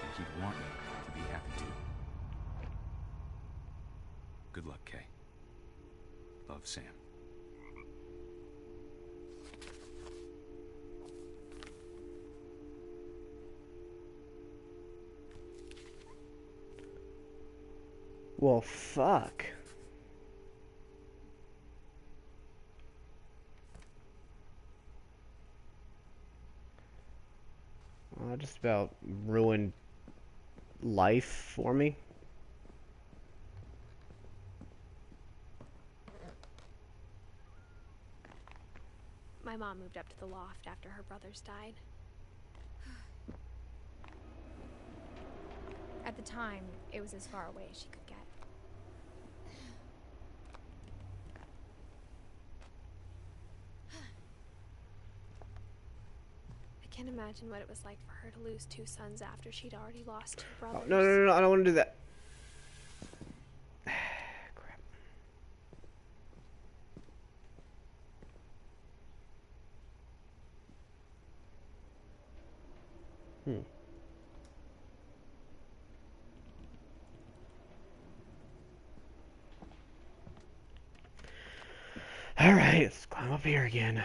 And he'd want me to be happy too. Good luck, Kay. Love, Sam. Well, fuck. Well, that just about ruined life for me. My mom moved up to the loft after her brothers died. At the time, it was as far away as she could get. I can't imagine what it was like for her to lose 2 sons after she'd already lost 2 brothers. Oh, no, I don't want to do that. Crap. Alright, let's climb up here again.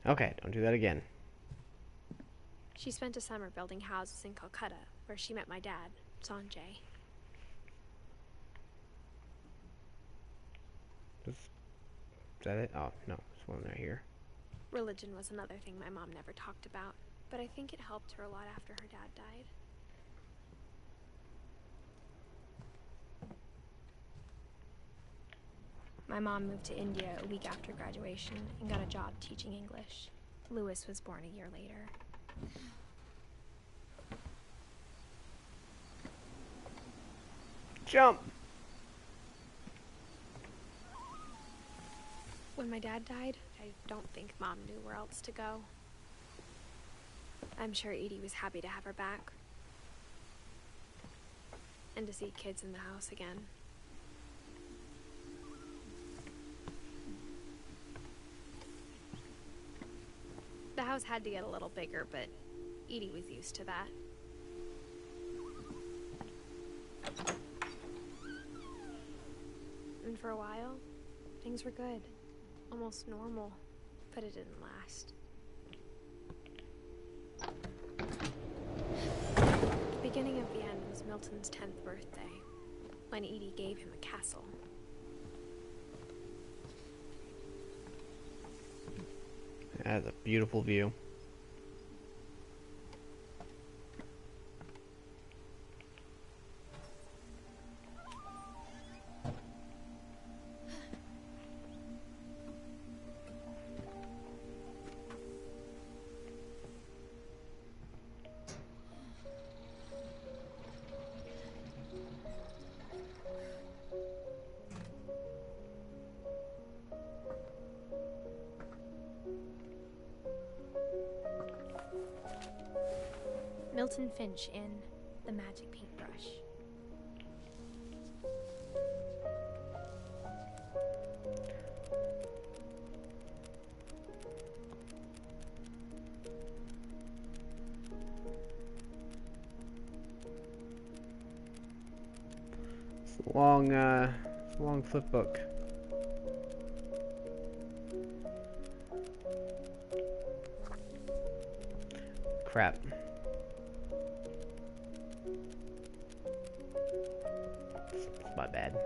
Okay, don't do that again. She spent a summer building houses in Calcutta, where she met my dad, Sanjay. Is that it? Oh, no, there's one right here. Religion was another thing my mom never talked about, but I think it helped her a lot after her dad died. My mom moved to India a week after graduation and got a job teaching English. Louis was born a year later. Jump! When my dad died, I don't think Mom knew where else to go. I'm sure Edie was happy to have her back. And to see kids in the house again. The house had to get a little bigger, but Edie was used to that. And for a while, things were good. Almost normal, but it didn't last. The beginning of the end was Milton's 10th birthday, when Edie gave him a castle. That's a beautiful view. Milton Finch in The Magic Paintbrush. It's a long flip book. Crap. It's my bad.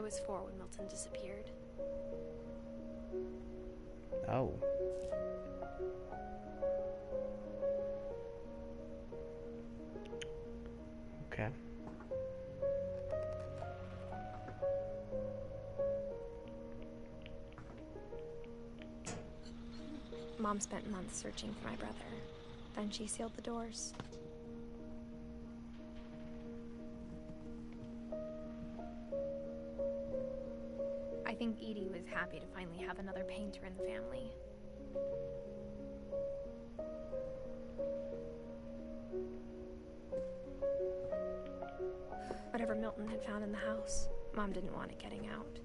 was 4 when Milton disappeared. Oh. Okay. Mom spent months searching for my brother. Then she sealed the doors. I think Edie was happy to finally have another painter in the family. Whatever Milton had found in the house, Mom didn't want it getting out.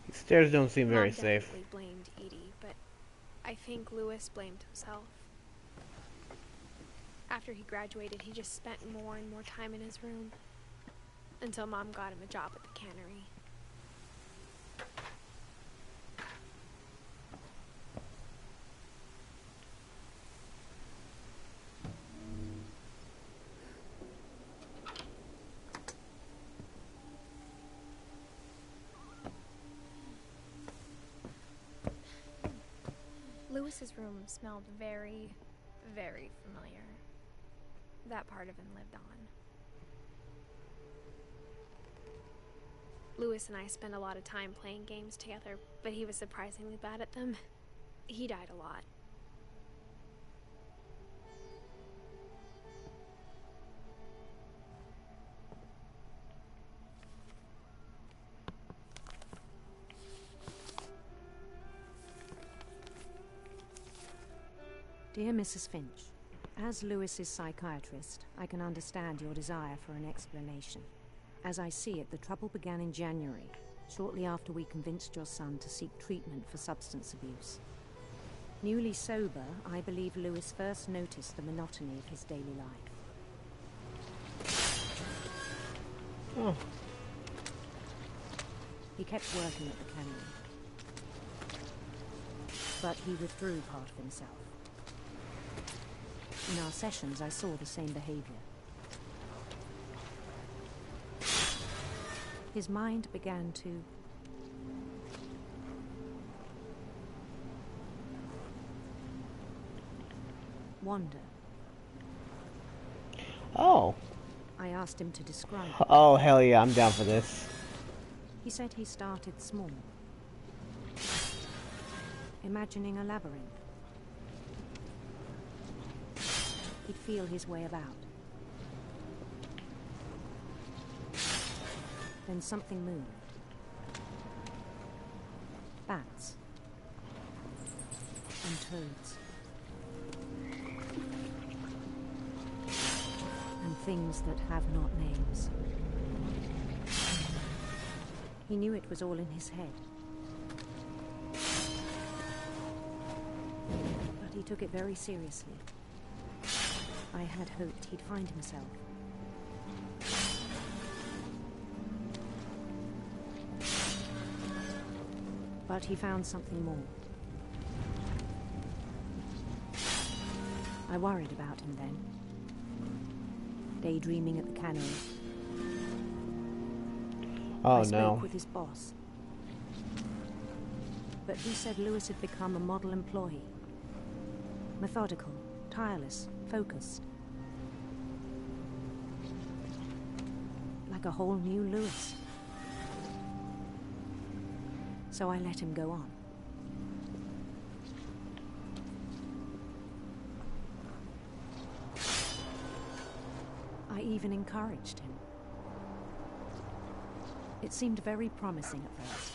These stairs don't seem very Mom safe. definitely blamed Edie, but I think Louis blamed himself. After he graduated, he just spent more and more time in his room. Until Mom got him a job at the cannery. Louis's room smelled very, very familiar. That part of him lived on. Louis and I spent a lot of time playing games together, but he was surprisingly bad at them. He died a lot. Dear Mrs. Finch, as Louis's psychiatrist, I can understand your desire for an explanation. As I see it, the trouble began in January, shortly after we convinced your son to seek treatment for substance abuse. Newly sober, I believe Louis first noticed the monotony of his daily life. Oh. He kept working at the cannery, but he withdrew part of himself. In our sessions, I saw the same behavior. His mind began to wander. Oh. I asked him to describe it. Oh, hell yeah, I'm down for this. He said he started small, imagining a labyrinth. He'd feel his way about. Then something moved. Bats. And toads. And things that have not names. He knew it was all in his head. But he took it very seriously. I had hoped he'd find himself. But he found something more. I worried about him then. Daydreaming at the cannery. Oh, I spoke no. with his boss. But he said Louis had become a model employee. Methodical, tireless, focused. Like a whole new Louis. So I let him go on. I even encouraged him. It seemed very promising at first.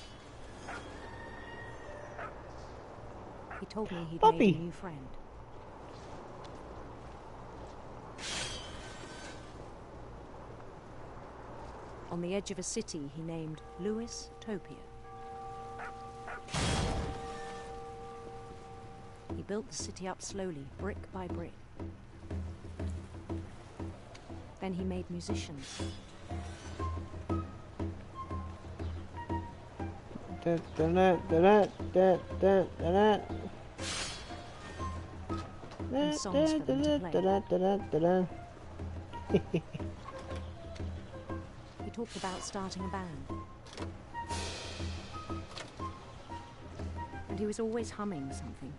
He told me he'd made a new friend. On the edge of a city he named Louis Topia. He built the city up slowly, brick by brick. Then he made musicians. And songs for them to play. He talked about starting a band. And he was always humming something.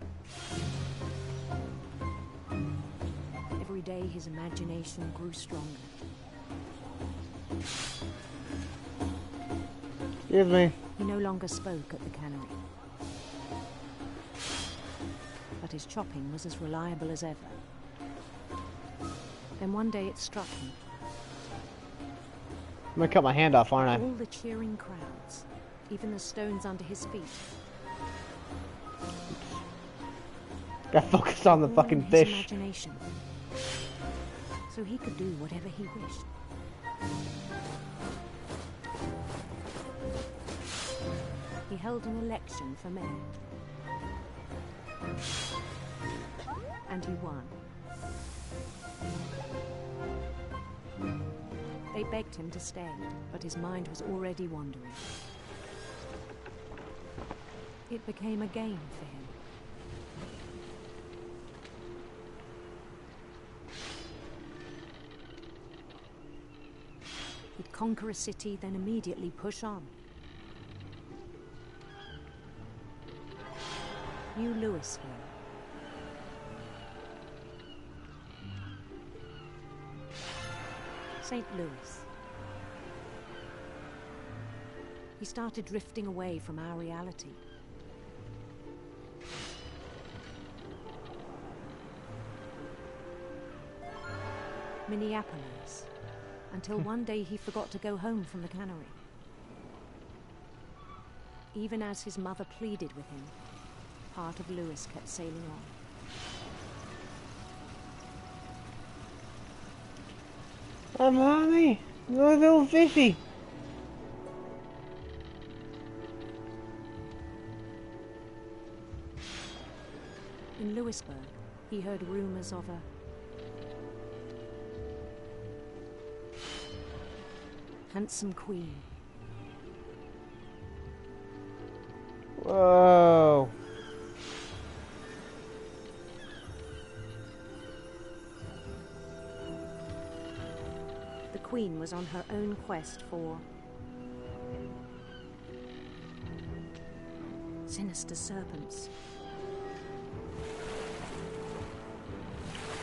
Every day his imagination grew stronger. Excuse me. He no longer spoke at the cannery. But his chopping was as reliable as ever. Then one day it struck him. I'm gonna cut my hand off, aren't I? All the cheering crowds, even the stones under his feet. Got focused on the fucking his fish. Imagination. So he could do whatever he wished. He held an election for mayor. And he won. They begged him to stay, but his mind was already wandering. It became a game for him. He'd conquer a city, then immediately push on. New Louisville. St. Louis. He started drifting away from our reality. Minneapolis, until one day he forgot to go home from the cannery. Even as his mother pleaded with him, part of Louis kept sailing on. Mommy, you're a little fishy. In Louisburg, he heard rumors of a handsome queen. Whoa. The queen was on her own quest for sinister serpents.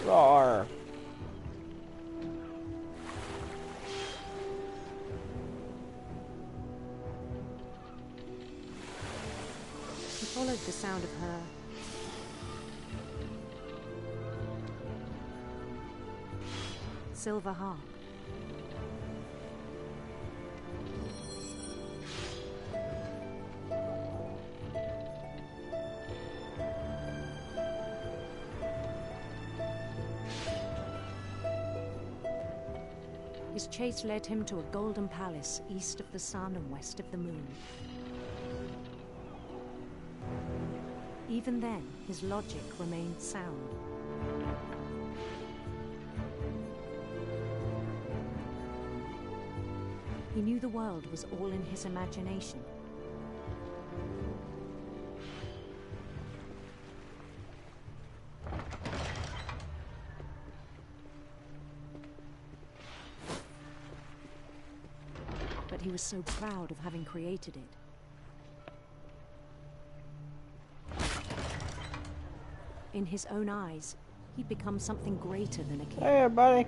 Roar. He followed the sound of her silver harp. His chase led him to a golden palace east of the sun and west of the moon. Even then, his logic remained sound. He knew the world was all in his imagination. But he was so proud of having created it. In his own eyes, he'd become something greater than a king. Hey, everybody.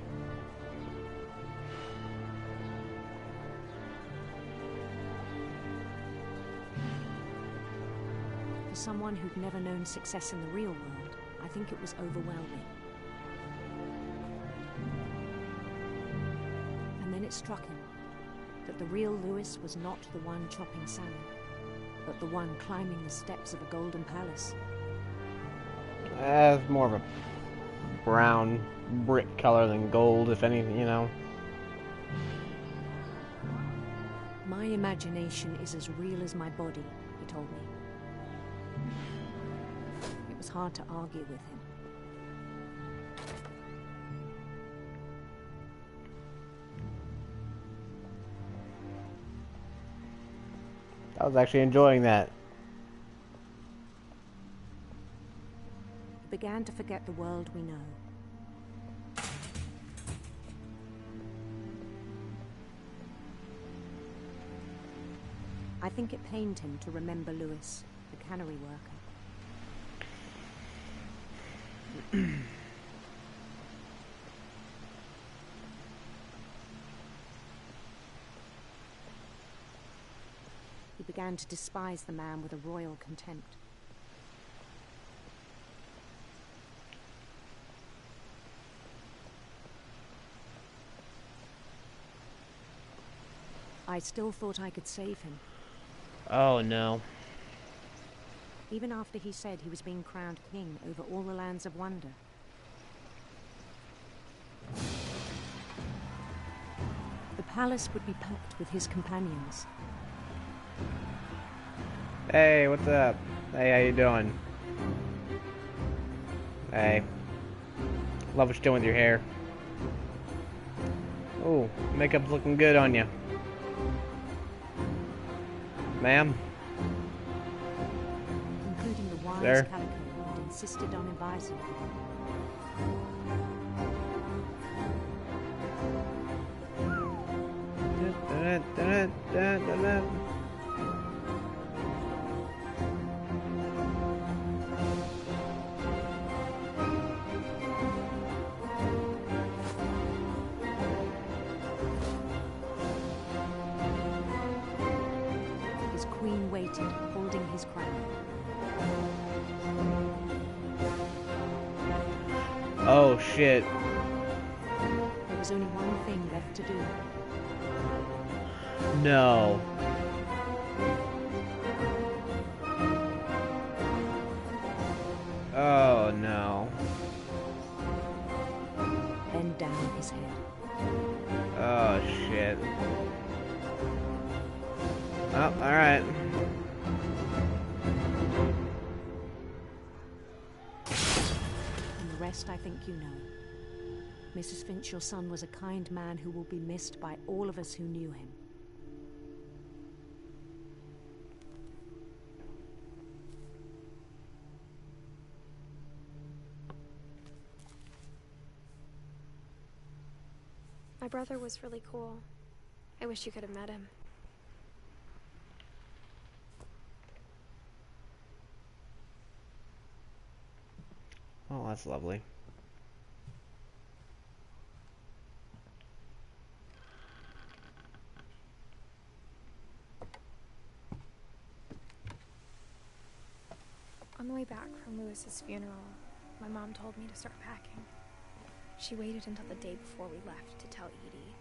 For someone who'd never known success in the real world, I think it was overwhelming. And then it struck him that the real Louis was not the one chopping salmon, but the one climbing the steps of a golden palace. It's more of a brown brick color than gold, if anything, you know. My imagination is as real as my body, he told me. It was was hard to argue with him. I was actually enjoying that. He began to forget the world we know. I think it pained him to remember Lewis, the cannery worker. He began to despise the man with a royal contempt. I still thought I could save him. Oh no. Even after he said he was being crowned king over all the lands of wonder. The palace would be packed with his companions. Hey, what's up? Hey, how you doing? Hey. Love what you're doing with your hair. Ooh, makeup's looking good on you. Ma'am? Including the wise Sir? Calico who had insisted on advising him. His queen waited, holding his crown. Oh shit. There was only one thing left to do. No. Oh no. Bend down his head. Oh shit. Oh, alright. And the rest I think you know. Mrs. Finch, your son was a kind man who will be missed by all of us who knew him. My brother was really cool. I wish you could have met him. Oh, that's lovely. On the way back from Lewis's funeral, my mom told me to start packing. She waited until the day before we left to tell Edie.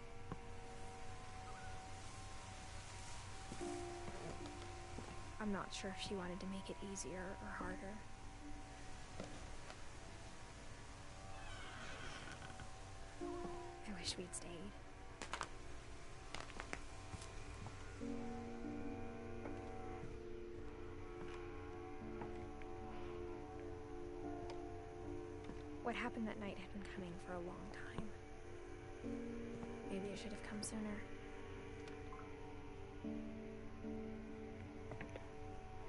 I'm not sure if she wanted to make it easier or harder. I wish we'd stayed. What happened that night had been coming for a long time. Maybe I should have come sooner.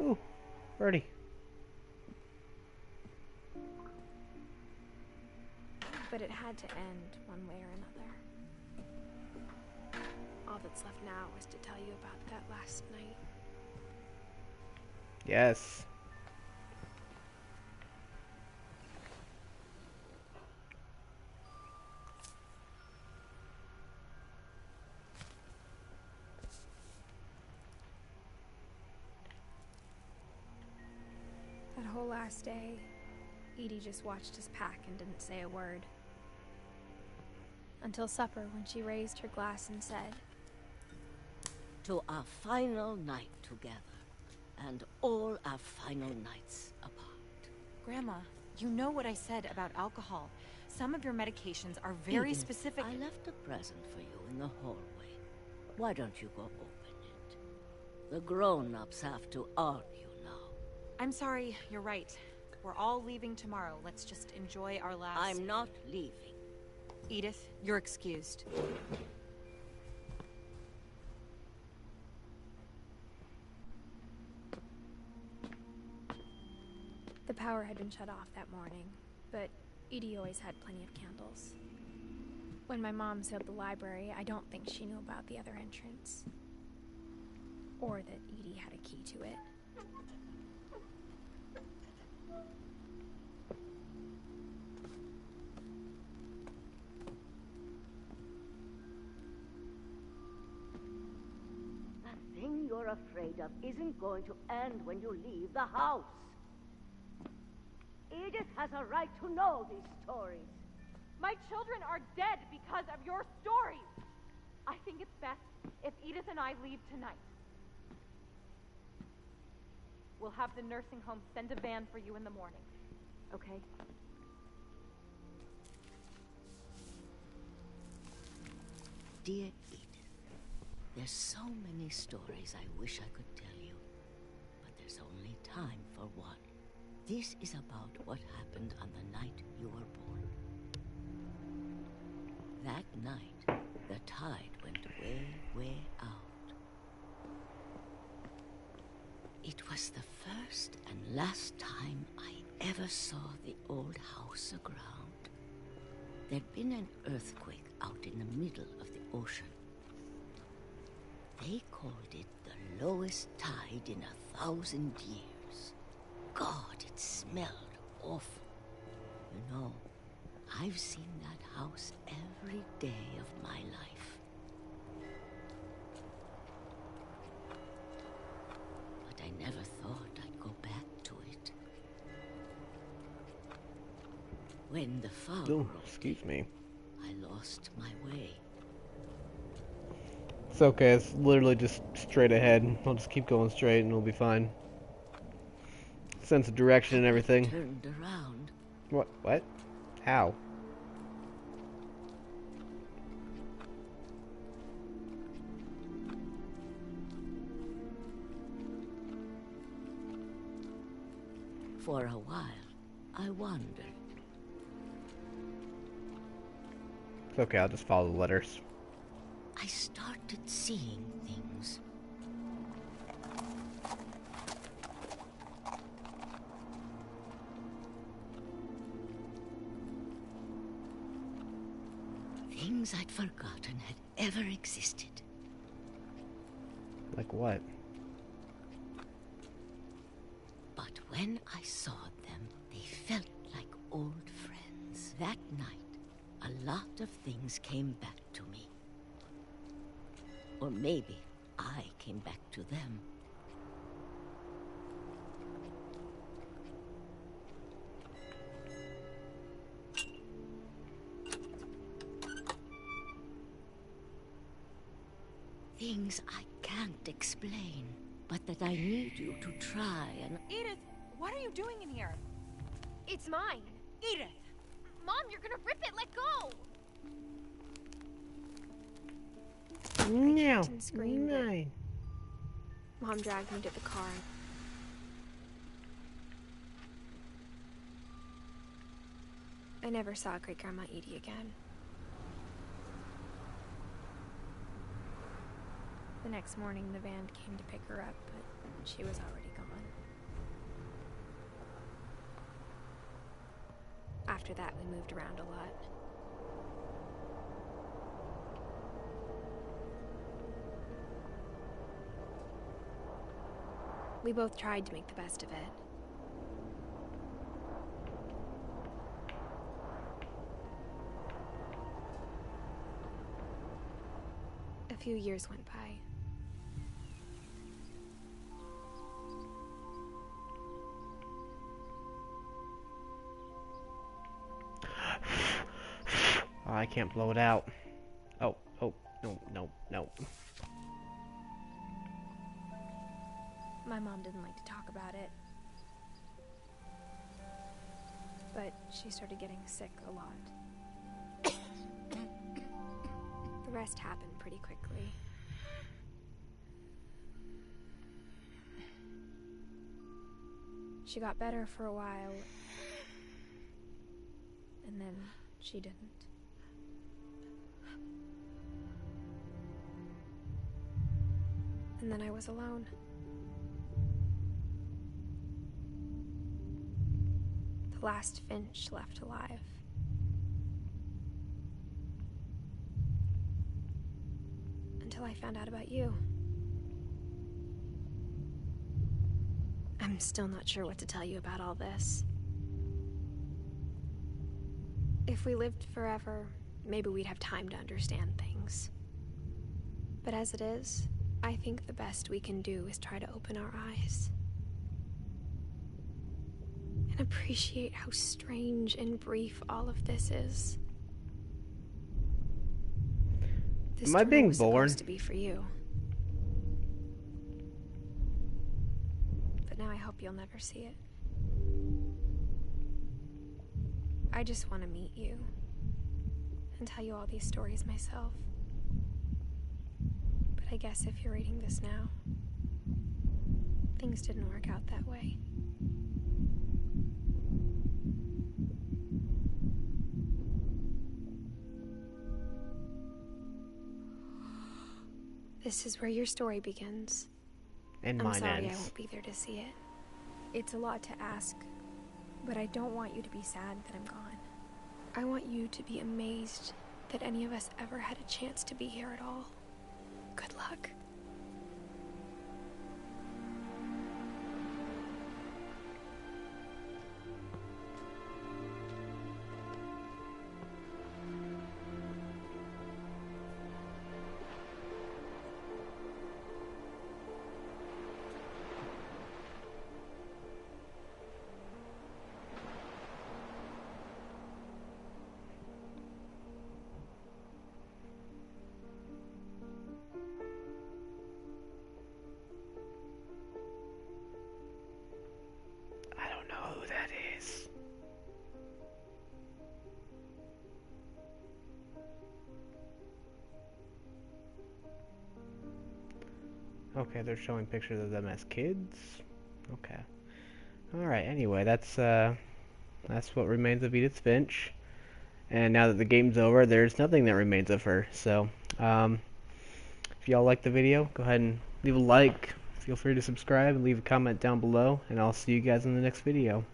Ooh, birdie. But it had to end one way or another. All that's left now is to tell you about that last night. Yes. That whole last day, Edie just watched us pack and didn't say a word. Until supper, when she raised her glass and said, "To our final night together, and all our final nights apart." Grandma, you know what I said about alcohol. Some of your medications are very Edith, specific. I left a present for you in the hallway. Why don't you go open it? The grown-ups have to argue now. I'm sorry, you're right. We're all leaving tomorrow. Let's just enjoy our last... I'm not leaving. Edith, you're excused. The power had been shut off that morning, but Edie always had plenty of candles. When my mom sealed the library, I don't think she knew about the other entrance. Or that Edie had a key to it. The thing you're afraid of isn't going to end when you leave the house. Edith has a right to know these stories. My children are dead because of your stories. I think it's best if Edith and I leave tonight. We'll have the nursing home send a van for you in the morning, okay? Dear Edith, there's so many stories I wish I could tell you, but there's only time for one. This is about what happened on the night you were born. That night, the tide went way, way out. It was the first and last time I ever saw the old house aground. There'd been an earthquake out in the middle of the ocean. They called it the lowest tide in 1,000 years. God, it smelled awful. You know, I've seen that house every day of my life. But I never thought I'd go back to it. When the fog rolled excuse me. I lost my way. It's okay, it's literally just straight ahead. I'll just keep going straight and we'll be fine. Sense of direction and everything. Turned around. What? How? For a while, I wandered. It's okay, I'll just follow the letters. I started seeing things. Things I'd forgotten had ever existed. Like what? But when I saw them, they felt like old friends. That night, a lot of things came back to me. Or maybe I came back to them. Things I can't explain, but that I need you to try and... Edith, what are you doing in here? It's mine. Edith! Mom, you're gonna rip it. Let go. No. And screamed it. No. Mom dragged me to the car. I never saw Great Grandma Edie again. The next morning, the van came to pick her up, but she was already gone. After that, we moved around a lot. We both tried to make the best of it. A few years went by. Oh, I can't blow it out. Oh, no. My mom didn't like to talk about it. But she started getting sick a lot. The rest happened pretty quickly. She got better for a while, and then she didn't. And then I was alone. The last Finch left alive. Until I found out about you. I'm still not sure what to tell you about all this. If we lived forever, maybe we'd have time to understand things. But as it is, I think the best we can do is try to open our eyes. And appreciate how strange and brief all of this is. This Am I being was born? supposed to be for you. But now I hope you'll never see it. I just want to meet you and tell you all these stories myself. But I guess if you're reading this now, things didn't work out that way. This is where your story begins. And I'm mine sorry ends. I won't be there to see it. It's a lot to ask, but I don't want you to be sad that I'm gone. I want you to be amazed that any of us ever had a chance to be here at all. Good luck. I don't know who that is. Okay, they're showing pictures of them as kids. Okay. Alright, anyway, that's what remains of Edith Finch. And now that the game's over, there's nothing that remains of her. So, if y'all like the video, go ahead and leave a like. Feel free to subscribe and leave a comment down below. And I'll see you guys in the next video.